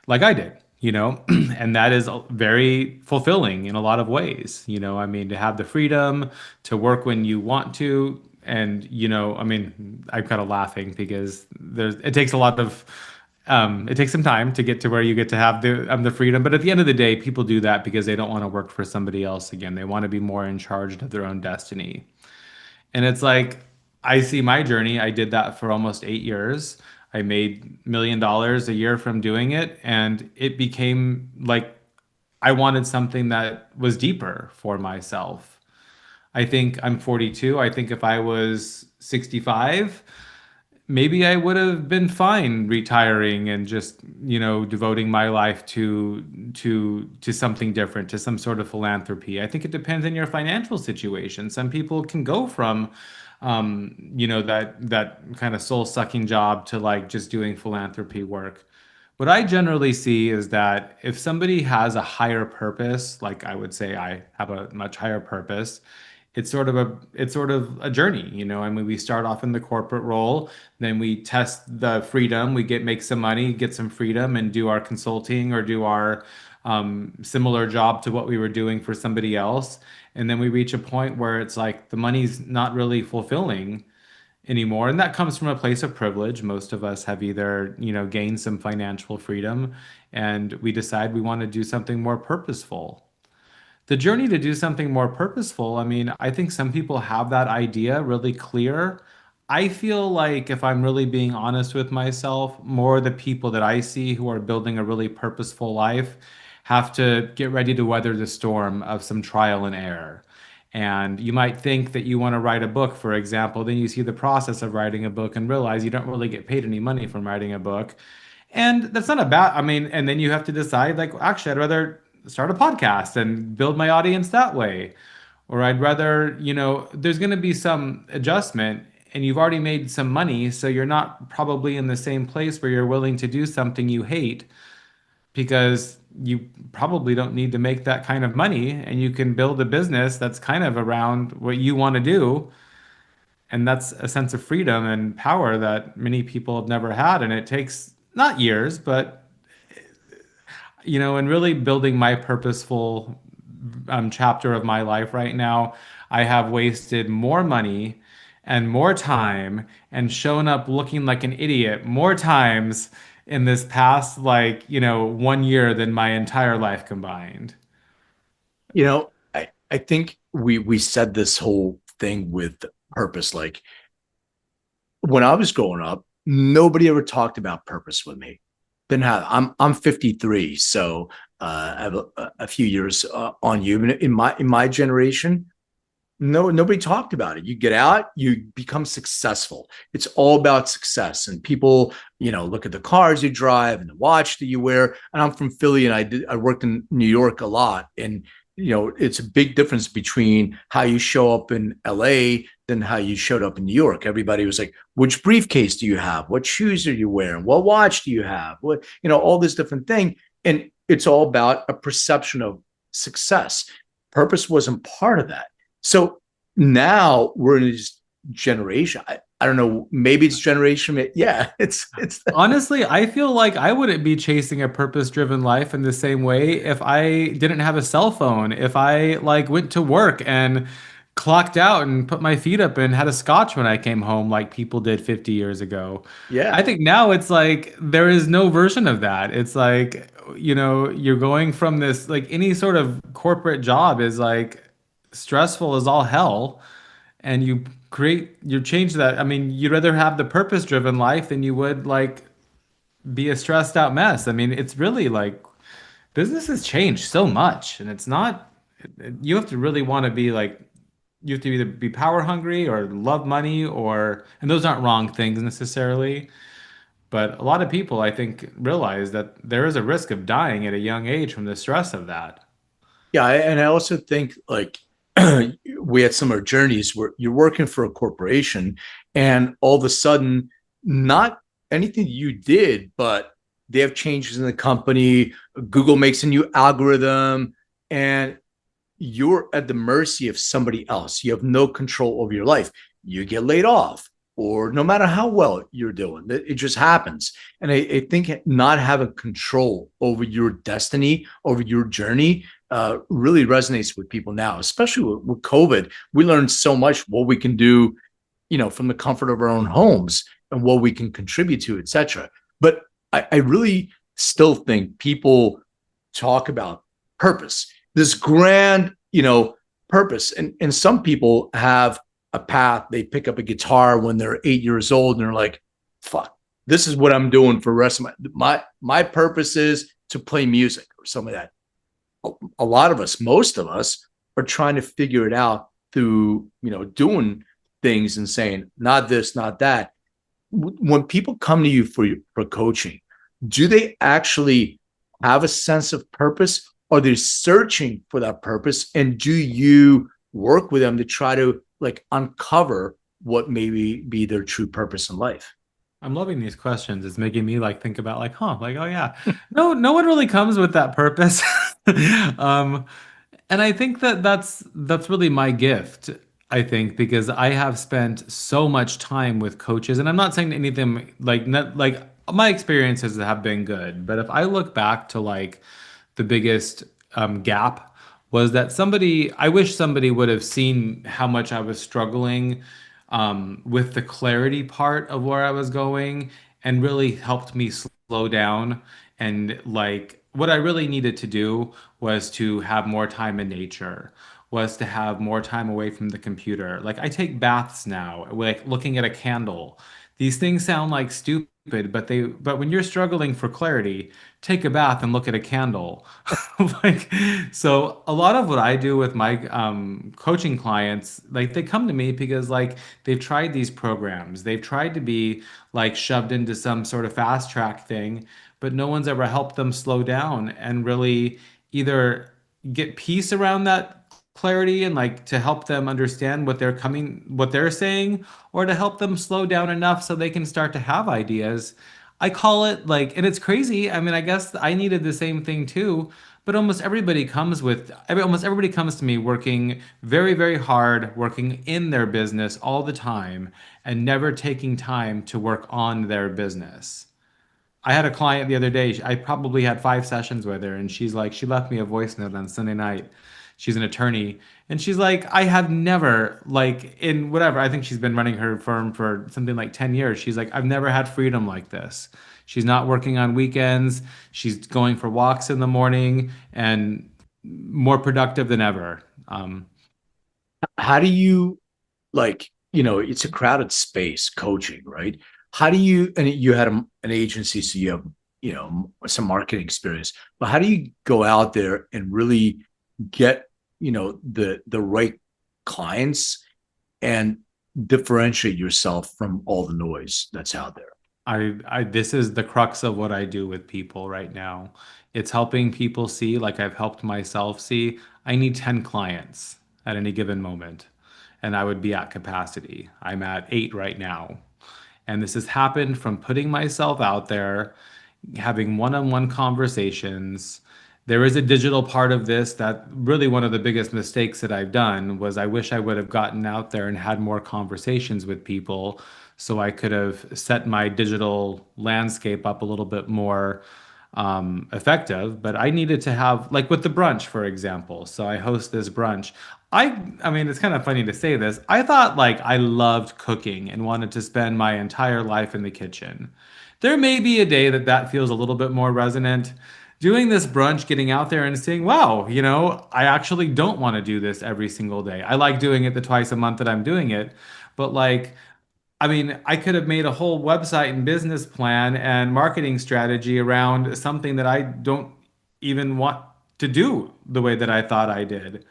like I did, and that is very fulfilling in a lot of ways. I mean, to have the freedom to work when you want to. And, I mean, I'm kind of laughing because it takes a lot of, it takes some time to get to where you get to have the freedom. But at the end of the day, people do that because they don't want to work for somebody else again. They want to be more in charge of their own destiny. And it's like, I see my journey. I did that for almost 8 years. I made $1 million a year from doing it. And it became like I wanted something that was deeper for myself. I think I'm 42. I think if I was 65, maybe I would have been fine retiring and just, devoting my life to something different, to some sort of philanthropy. I think it depends on your financial situation. Some people can go from that kind of soul-sucking job to like just doing philanthropy work. What I generally see is that if somebody has a higher purpose, like I would say I have a much higher purpose, it's sort of a journey, I mean, we start off in the corporate role, then we test the freedom, we make some money, get some freedom, and do our consulting or do our similar job to what we were doing for somebody else. And then we reach a point where it's like the money's not really fulfilling anymore. And that comes from a place of privilege. Most of us have either, gained some financial freedom and we decide we want to do something more purposeful. the journey to do something more purposeful, I mean, I think some people have that idea really clear. I feel like if I'm really being honest with myself, more the people that I see who are building a really purposeful life have to get ready to weather the storm of some trial and error. And you might think that you want to write a book, for example, then you see the process of writing a book and realize you don't really get paid any money from writing a book. And that's not a bad, I mean, and then you have to decide, like, actually, I'd rather start a podcast and build my audience that way. Or I'd rather, there's going to be some adjustment and you've already made some money. So you're not probably in the same place where you're willing to do something you hate because you probably don't need to make that kind of money and you can build a business that's kind of around what you want to do. And that's a sense of freedom and power that many people have never had. And it takes not years, but and really building my purposeful chapter of my life right now, I have wasted more money and more time and shown up looking like an idiot more times in this past, like, 1 year than my entire life combined. I think we said this whole thing with purpose. Like when I was growing up, nobody ever talked about purpose with me. Didn't have. I'm 53, so I have a few years on you. In my generation, no, nobody talked about it. You get out, you become successful. It's all about success. And people, look at the cars you drive and the watch that you wear. And I'm from Philly and I worked in New York a lot. And, it's a big difference between how you show up in LA than how you showed up in New York. Everybody was like, which briefcase do you have? What shoes are you wearing? What watch do you have? What, all this different thing. And it's all about a perception of success. Purpose wasn't part of that. So now we're in this generation. I don't know. Maybe it's generation. Yeah, it's. Honestly, I feel like I wouldn't be chasing a purpose-driven life in the same way if I didn't have a cell phone. If I like went to work and clocked out and put my feet up and had a scotch when I came home like people did 50 years ago. I Yeah, think now it's like there is no version of that. It's like, you're going from this, like any sort of corporate job is like stressful as all hell, and you change that. I mean, you'd rather have the purpose driven life than you would like be a stressed out mess. I mean, it's really like business has changed so much, and it's not, you have to really want to be like, you have to either be power hungry or love money, and those aren't wrong things necessarily. But a lot of people, I think, realize that there is a risk of dying at a young age from the stress of that. yeah, and I also think like we had some of our journeys where you're working for a corporation, and all of a sudden, not anything you did, but they have changes in the company. Google makes a new algorithm, and you're at the mercy of somebody else. You have no control over your life. You get laid off, or no matter how well you're doing, it just happens. And I think not having control over your destiny, over your journey, really resonates with people now, especially with COVID. We learned so much what we can do, from the comfort of our own homes and what we can contribute to, etc. But I really still think people talk about purpose, this grand, purpose. And some people have a path. They pick up a guitar when they're 8 years old and they're like, fuck, this is what I'm doing for the rest of my purpose is to play music or something like that. A lot of us, most of us, are trying to figure it out through, doing things and saying, not this, not that. When people come to you for coaching, do they actually have a sense of purpose? Are they searching for that purpose? And do you work with them to try to like uncover what maybe be their true purpose in life? I'm loving these questions. It's making me like think about like, like, oh yeah, no one really comes with that purpose. Um, and I think that that's really my gift. I think because I have spent so much time with coaches, and I'm not saying anything like not like my experiences have been good, but if I look back to like the biggest gap was that I wish somebody would have seen how much I was struggling with the clarity part of where I was going and really helped me slow down and like what I really needed to do was to have more time in nature, was to have more time away from the computer. Like I take baths now, like looking at a candle. These things sound like stupid, but when you're struggling for clarity, take a bath and look at a candle. Like, so a lot of what I do with my coaching clients, like they come to me because like they've tried these programs, they've tried to be like shoved into some sort of fast track thing, but no one's ever helped them slow down and really either get peace around that clarity and like to help them understand what they're saying, or to help them slow down enough so they can start to have ideas. I call it like, and it's crazy. I mean, I guess I needed the same thing too, but almost everybody comes to me working very, very hard, working in their business all the time and never taking time to work on their business. I had a client the other day. I probably had 5 sessions with her, and she's like, she left me a voice note on Sunday night. She's an attorney, and she's like, I have never, like, in whatever, I think she's been running her firm for something like 10 years. She's like, I've never had freedom like this. She's not working on weekends. She's going for walks in the morning and more productive than ever. How do you, like, it's a crowded space, coaching, right? How do you, and you had an agency, so you have, some marketing experience, but how do you go out there and really get, the right clients and differentiate yourself from all the noise that's out there? This is the crux of what I do with people right now. It's helping people see, like I've helped myself see, I need 10 clients at any given moment, and I would be at capacity. I'm at 8 right now. And this has happened from putting myself out there, having one-on-one conversations. There is a digital part of this that really one of the biggest mistakes that I've done was I wish I would have gotten out there and had more conversations with people so I could have set my digital landscape up a little bit more effective. But I needed to have, like with the brunch, for example. So I host this brunch. I mean, it's kind of funny to say this. I thought like I loved cooking and wanted to spend my entire life in the kitchen. There may be a day that that feels a little bit more resonant. Doing this brunch, getting out there and saying, wow, I actually don't want to do this every single day. I like doing it the twice a month that I'm doing it. But like, I mean, I could have made a whole website and business plan and marketing strategy around something that I don't even want to do the way that I thought I did.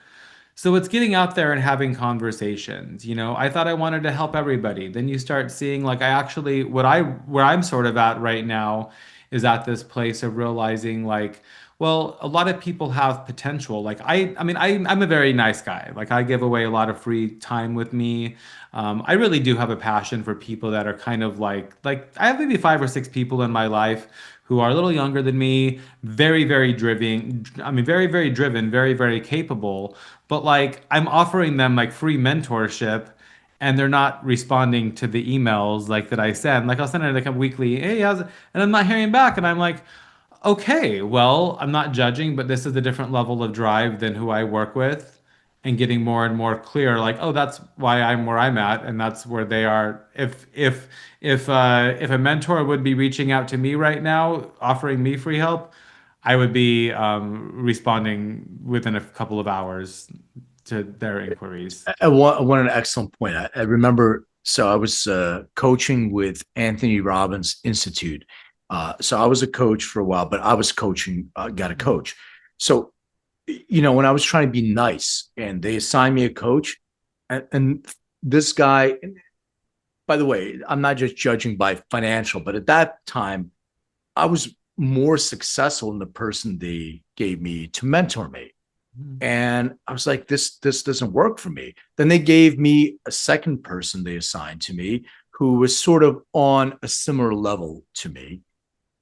So it's getting out there and having conversations. I thought I wanted to help everybody. Then you start seeing like I actually where I'm sort of at right now is at this place of realizing like, well, a lot of people have potential. Like I mean, I'm a very nice guy. Like I give away a lot of free time with me. I really do have a passion for people that are kind of like I have maybe 5 or 6 people in my life who are a little younger than me, very, very driven. I mean, very, very driven, very, very capable. But like I'm offering them like free mentorship and they're not responding to the emails like that I send. Like I'll send it like a weekly, hey, how's it? And I'm not hearing back. And I'm like, okay, well, I'm not judging, but this is a different level of drive than who I work with, and getting more and more clear, like, oh, that's why I'm where I'm at, and that's where they are. If a mentor would be reaching out to me right now, offering me free help, I would be responding within a couple of hours to their inquiries. I want an excellent point. I remember, so I was coaching with Anthony Robbins Institute. So I was a coach for a while, but I was coaching, got a coach. So, when I was trying to be nice and they assigned me a coach, and this guy, by the way, I'm not just judging by financial, but at that time, I was more successful than the person they gave me to mentor me. And I was like, this doesn't work for me. Then they gave me a second person they assigned to me who was sort of on a similar level to me.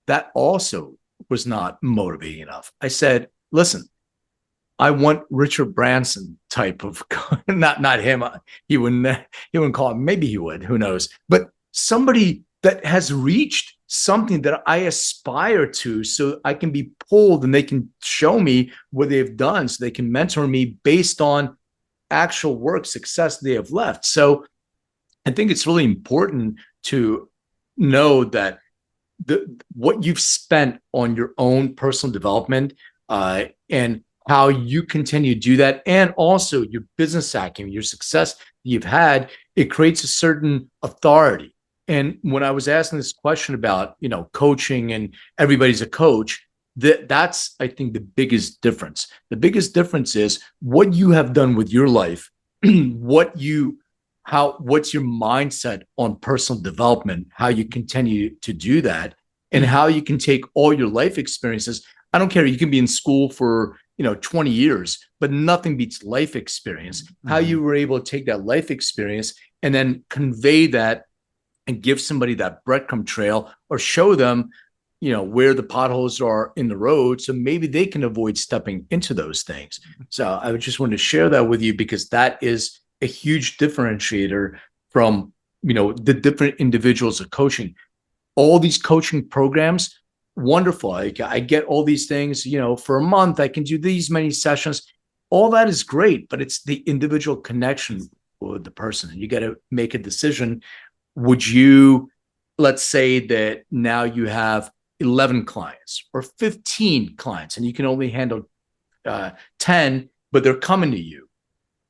That also was not motivating enough. I said, listen, I want Richard Branson type of not him. He wouldn't call him. Maybe he would. Who knows? But somebody that has reached something that I aspire to, so I can be pulled and they can show me what they've done, so they can mentor me based on actual work success they have left. So I think it's really important to know that what you've spent on your own personal development, and how you continue to do that, and also your business acumen, your success that you've had, it creates a certain authority. And when I was asking this question about, coaching and everybody's a coach, that's, I think, the biggest difference. The biggest difference is what you have done with your life, what's your mindset on personal development, how you continue to do that, and how you can take all your life experiences. I don't care. You can be in school for 20 years, but nothing beats life experience. Mm-hmm. How you were able to take that life experience and then convey that and give somebody that breadcrumb trail, or show them, where the potholes are in the road, so maybe they can avoid stepping into those things. So I just wanted to share that with you, because that is a huge differentiator from, the different individuals of coaching. All these coaching programs, wonderful. I get all these things, for a month, I can do these many sessions. All that is great, but it's the individual connection with the person. And you got to make a decision. Would you, let's say that now you have 11 clients or 15 clients and you can only handle 10, but they're coming to you.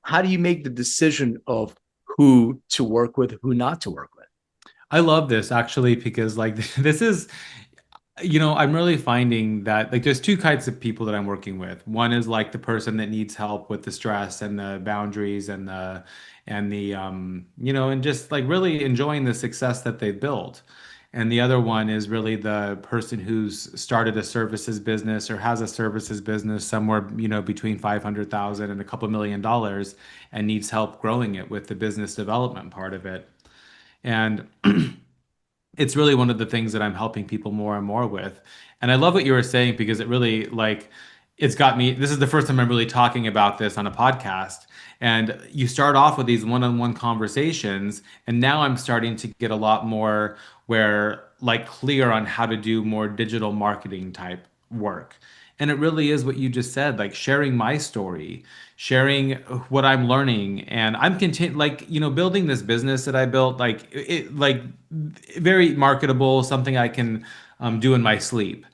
How do you make the decision of who to work with, who not to work with? I love this actually, because this is, I'm really finding that there's two kinds of people that I'm working with. One is the person that needs help with the stress and the boundaries and the and just really enjoying the success that they've built. And the other one is really the person who's started a services business or has a services business somewhere, between 500,000 and a couple $1 million, and needs help growing it with the business development part of it. And it's really one of the things that I'm helping people more and more with. And I love what you were saying, because it really it's got me. This is the first time I'm really talking about this on a podcast. And you start off with these one-on-one conversations, and now I'm starting to get a lot more clear on how to do more digital marketing type work. And it really is what you just said, sharing my story, sharing what I'm learning. And I'm building this business that I built, very marketable, something I can do in my sleep.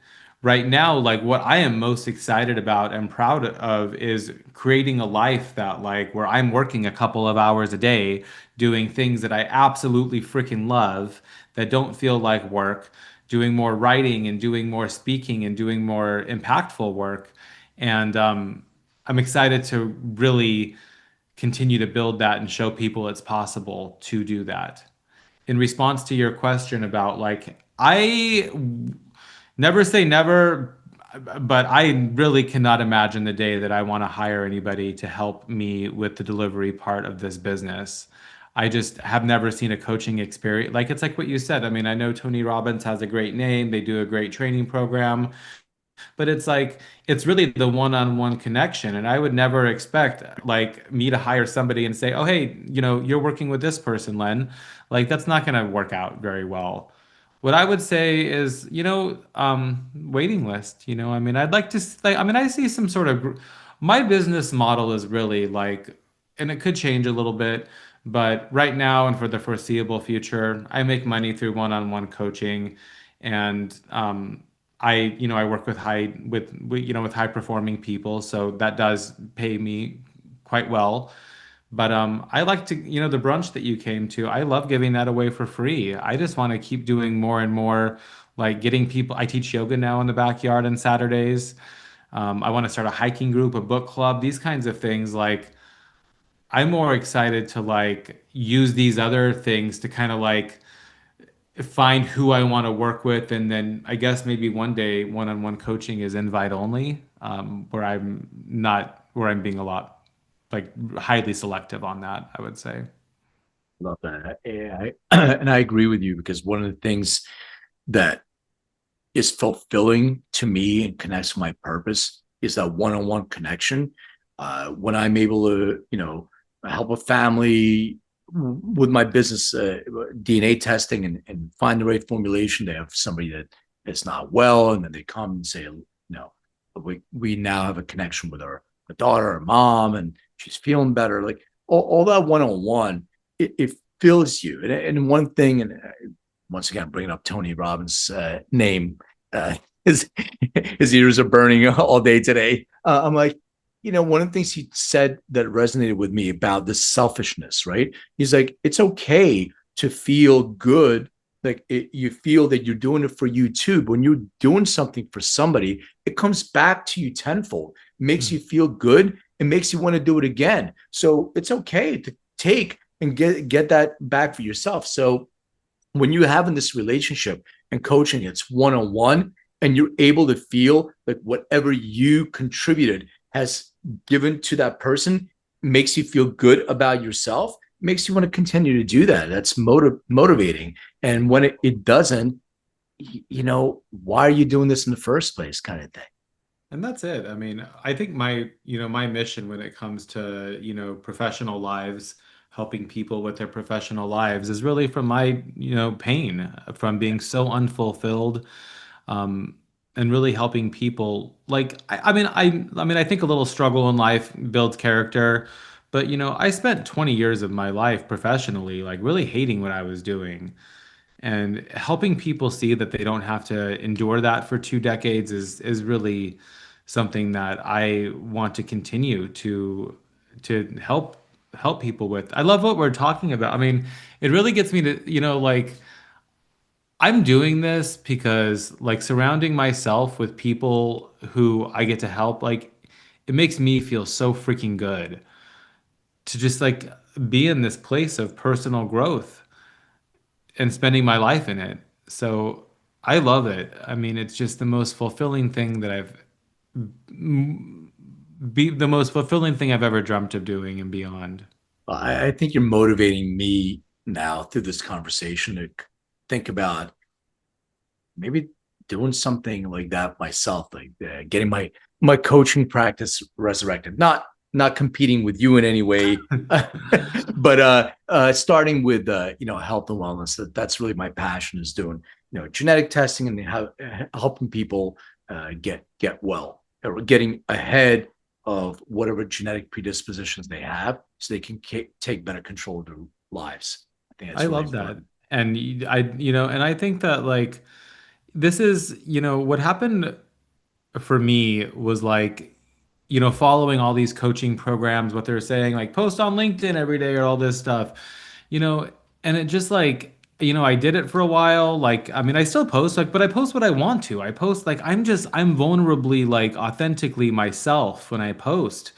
Right now, what I am most excited about and proud of is creating a life that where I'm working a couple of hours a day doing things that I absolutely freaking love, that don't feel like work, doing more writing and doing more speaking and doing more impactful work. And I'm excited to really continue to build that and show people it's possible to do that. In response to your question about I never say never, but I really cannot imagine the day that I want to hire anybody to help me with the delivery part of this business. I just have never seen a coaching experience. It's like what you said. I mean, I know Tony Robbins has a great name. They do a great training program, but it's really the one-on-one connection. And I would never expect me to hire somebody and say, oh, hey, you're working with this person, Len. That's not going to work out very well. What I would say is, waiting list. I mean, I'd like to. I see some sort of. My business model is really and it could change a little bit, but right now and for the foreseeable future, I make money through one-on-one coaching, and I work with with high performing people, so that does pay me quite well. But I like to, the brunch that you came to, I love giving that away for free. I just want to keep doing more and more, getting people. I teach yoga now in the backyard on Saturdays. I want to start a hiking group, a book club, these kinds of things. I'm more excited to use these other things to kind of find who I want to work with. And then I guess maybe one day one-on-one coaching is invite only, where I'm being a lot highly selective on that, I would say. Love that. And I agree with you, because one of the things that is fulfilling to me and connects with my purpose is that one-on-one connection. When I'm able to, help a family with my business, DNA testing, and find the right formulation. They have somebody that's not well, and then they come and say, we now have a connection with our daughter or mom, and she's feeling better. All that one-on-one, it fills you. And one thing, and once again bringing up Tony Robbins' name. Uh, his his ears are burning all day today. I'm like, one of the things he said that resonated with me about this selfishness, right? He's like, it's okay to feel good. Like you feel that you're doing it for you too. But when you're doing something for somebody, it comes back to you tenfold, makes Mm. you feel good. It makes you want to do it again. So it's okay to take and get that back for yourself. So when you're having this relationship and coaching, it's one on one, and you're able to feel like whatever you contributed has given to that person makes you feel good about yourself, makes you want to continue to do that. That's motivating. And when it doesn't, why are you doing this in the first place, kind of thing. And that's it. I mean, I think my mission when it comes to, professional lives, helping people with their professional lives is really from my, pain from being so unfulfilled, um, and really helping people. Like, I mean, I think a little struggle in life builds character, but I spent 20 years of my life professionally, like really hating what I was doing. And helping people see that they don't have to endure that for 2 decades is really something that I want to continue to help people with. I love what we're talking about. I mean, it really gets me to, like I'm doing this because like surrounding myself with people who I get to help, like it makes me feel so freaking good to just like be in this place of personal growth and spending my life in it. So I love it. I mean, it's just the most fulfilling thing that the most fulfilling thing I've ever dreamt of doing and beyond. I think you're motivating me now through this conversation to think about maybe doing something like that myself, like getting my coaching practice resurrected. Not competing with you in any way, but starting with health and wellness. That's really my passion, is doing genetic testing and helping people get well, or getting ahead of whatever genetic predispositions they have, so they can take better control of their lives. I think I that's really love that. important. And and I think that like this is, what happened for me was like, following all these coaching programs, what they're saying, like post on LinkedIn every day or all this stuff, you know, and it just like, I did it for a while. Like, I mean, I still post, like, but I post what I want to. I post like I'm vulnerably, like authentically myself when I post.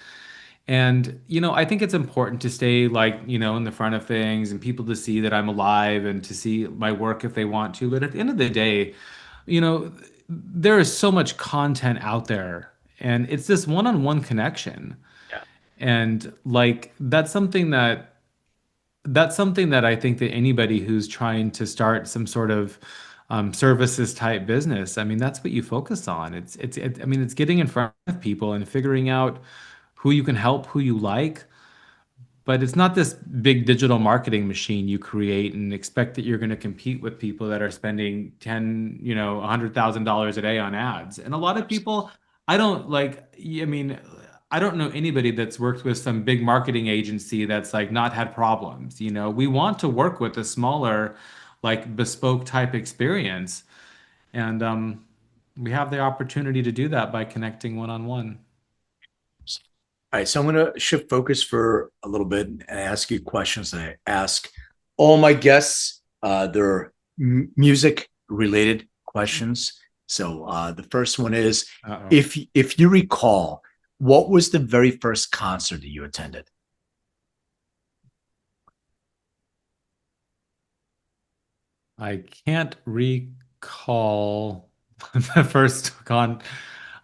And, I think it's important to stay like, in the front of things and people to see that I'm alive and to see my work if they want to. But at the end of the day, you know, there is so much content out there and it's this one-on-one connection. Yeah. And like that's something that I think that anybody who's trying to start some sort of services type business, I mean, that's what you focus on. I mean, it's getting in front of people and figuring out who you can help, who you like, but it's not this big digital marketing machine you create and expect that you're going to compete with people that are spending 10, $100,000 a day on ads. And a lot of people, I don't like, I mean, I don't know anybody that's worked with some big marketing agency that's like not had problems. We want to work with a smaller, like bespoke type experience. And we have the opportunity to do that by connecting one on one. All right, so I'm going to shift focus for a little bit and ask you questions that I ask all my guests. They're music related questions. So the first one is, Uh-oh. if you recall, what was the very first concert that you attended? I can't recall the first con.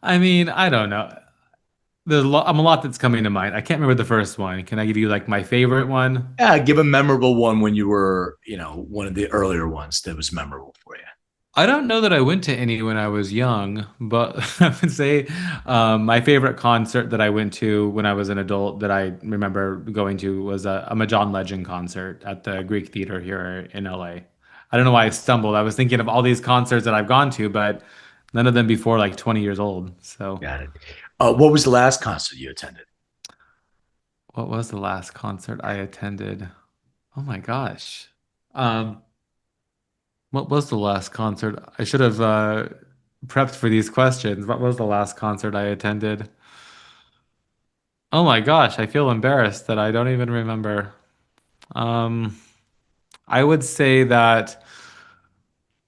I mean, I don't know. I'm a lot that's coming to mind. I can't remember the first one. Can I give you like my favorite one? Yeah, give a memorable one when you were, one of the earlier ones that was memorable for you. I don't know that I went to any when I was young, but I would say my favorite concert that I went to when I was an adult that I remember going to was a John Legend concert at the Greek Theater here in LA. I don't know why I stumbled. I was thinking of all these concerts that I've gone to, but none of them before like 20 years old. So, Got it. What was the last concert you attended? what was the last concert I attended? Oh my gosh. Um, What was the last concert? I should have prepped for these questions. What was the last concert I attended? Oh my gosh, I feel embarrassed that I don't even remember. Um, I would say that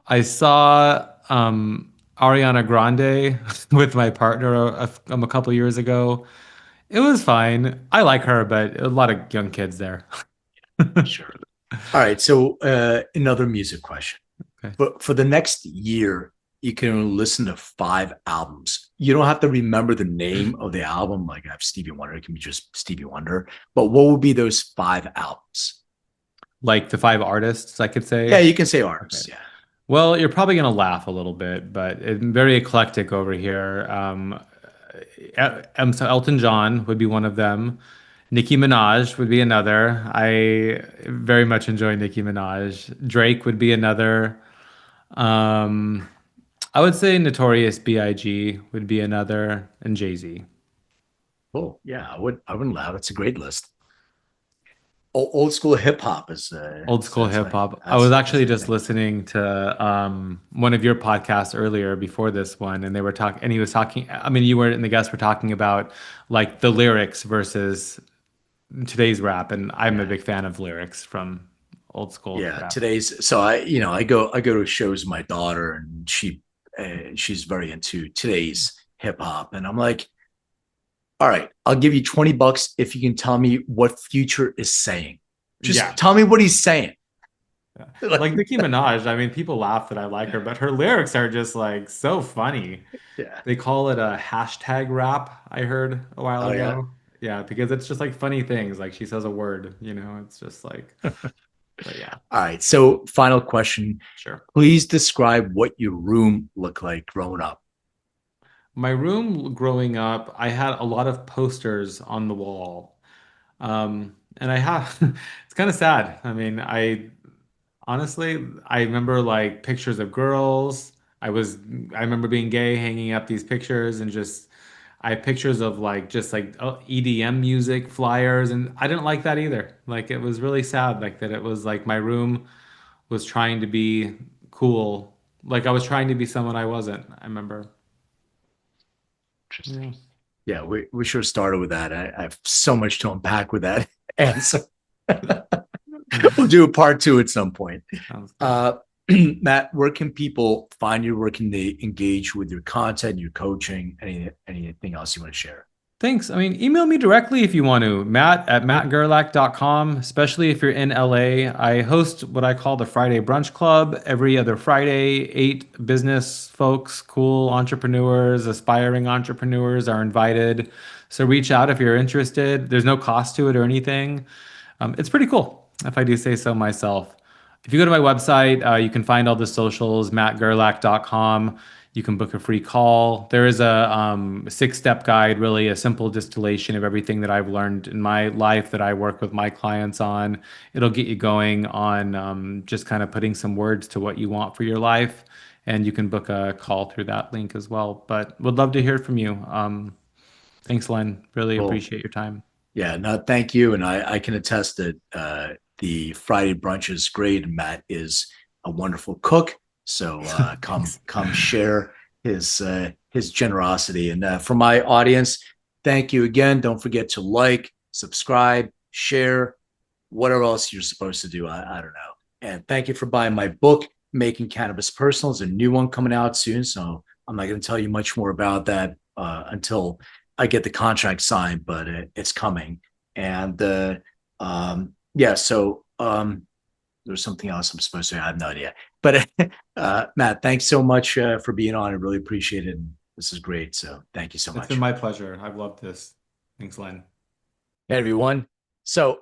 I saw Ariana Grande with my partner a couple years ago. It was fine. I like her, but a lot of young kids there. Sure. All right. So another music question. Okay. But for the next year, you can listen to 5 albums. You don't have to remember the name of the album. Like I have Stevie Wonder, it can be just Stevie Wonder. But what would be those 5 albums? Like the five artists, I could Yeah, say. you can say Okay. artists. Yeah. Well, you're probably gonna laugh a little bit, but it's very eclectic over here. So Elton John would be one of them. Nicki Minaj would be another. I very much enjoy Nicki Minaj. Drake would be another. Um, I would say Notorious B.I.G. would be another, and Jay-Z. Cool. Yeah, I wouldn't lie. That's a great list. Old school hip hop is Old school that's hip my hop. I was that's actually my just thing. listening to one of your podcasts earlier before this one, and they were talking, and he was talking. I mean, you were and the guests were talking about like the lyrics versus today's rap, and I'm a Yeah. big fan of lyrics from old school Yeah, rap. today's so I go to shows with my daughter and she's very into today's hip hop and I'm like, all right, I'll give you $20 if you can tell me what Future is saying. Yeah. Just tell me what he's saying. Yeah. Like, Like Nicki Minaj, I mean, people laugh that I like her, but her lyrics are just like so funny. yeah. They call it a hashtag rap, I heard a while Oh yeah. ago. Yeah, because it's just like funny things. Like she says a word, it's just like, but yeah, All right. So final question. sure. Please describe what your room looked like growing up. My room growing up, I had a lot of posters on the wall. And I have, it's kind of sad. I mean, honestly, I remember like pictures of girls. I remember being gay, hanging up these pictures, and just I have pictures of like just like EDM music flyers, and I didn't like that either. Like it was really sad, like that it was like my room was trying to be cool, like I was trying to be someone I wasn't. I remember. Interesting. Yeah, Yeah, we should have started with that. I have so much to unpack with that answer. We'll do a part two at some point. sounds good. Uh, Matt, where can people find you? Where can they engage with your content, your coaching, anything else you want to share? Thanks. I mean, email me directly if you want to, Matt at mattgerlach.com, especially if you're in LA. I host what I call the Friday Brunch Club every other Friday. 8 business folks, cool entrepreneurs, aspiring entrepreneurs are invited. So reach out if you're interested. There's no cost to it or anything. It's pretty cool, if I do say so myself. If you go to my website, you can find all the socials, mattgerlach.com. You can book a free call. There is a 6-step guide, really a simple distillation of everything that I've learned in my life that I work with my clients on. It'll get you going on just kind of putting some words to what you want for your life. And you can book a call through that link as well. But would love to hear from you. Thanks, Len. Really Well, appreciate your time. yeah, no, thank you. And I can attest that the Friday brunch is great. And Matt is a wonderful cook. So Thanks. come share his generosity. And for my audience, thank you again. Don't forget to like, subscribe, share, whatever else you're supposed to do. I don't know. And thank you for buying my book, Making Cannabis Personal. There's a new one coming out soon. So I'm not going to tell you much more about that until I get the contract signed, but it's coming. And yeah, so there's something else I'm supposed to. I have no idea. But Matt, thanks so much for being on. I really appreciate it. This is great. So thank you so It's been much. my pleasure. I've loved this. Thanks, Len. Hey, everyone. So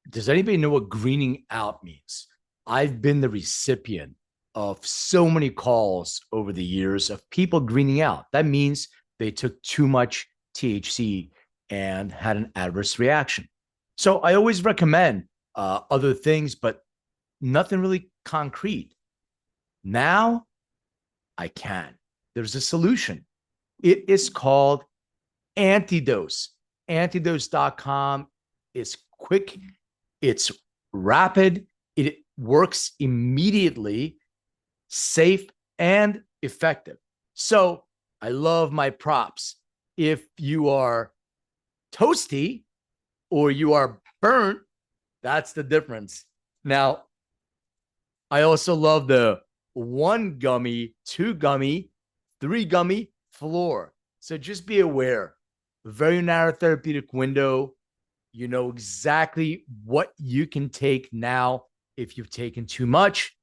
does anybody know what greening out means? I've been the recipient of so many calls over the years of people greening out. That means they took too much THC and had an adverse reaction. So I always recommend other things, but nothing really concrete. Now I can. There's a solution. It is called Antidose. Antidose.com is quick, it's rapid, it works immediately, safe, and effective. So I love my props. If you are toasty or you are burnt, that's the difference. Now, I also love the 1 gummy, 2 gummy, 3 gummy floor. So just be aware, very narrow therapeutic window. You know exactly what you can take now if you've taken too much.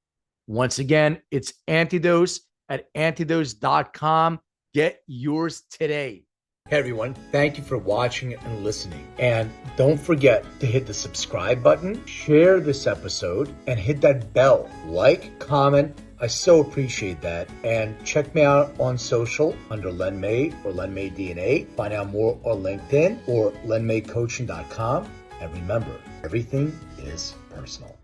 Once again, it's Antidose at antidose.com. Get yours today. Hey everyone, thank you for watching and listening. And don't forget to hit the subscribe button, share this episode, and hit that bell. Like, comment. I so appreciate that. And check me out on social under Len May or Len May DNA. Find out more on LinkedIn or lenmaycoaching.com. And remember, everything is personal.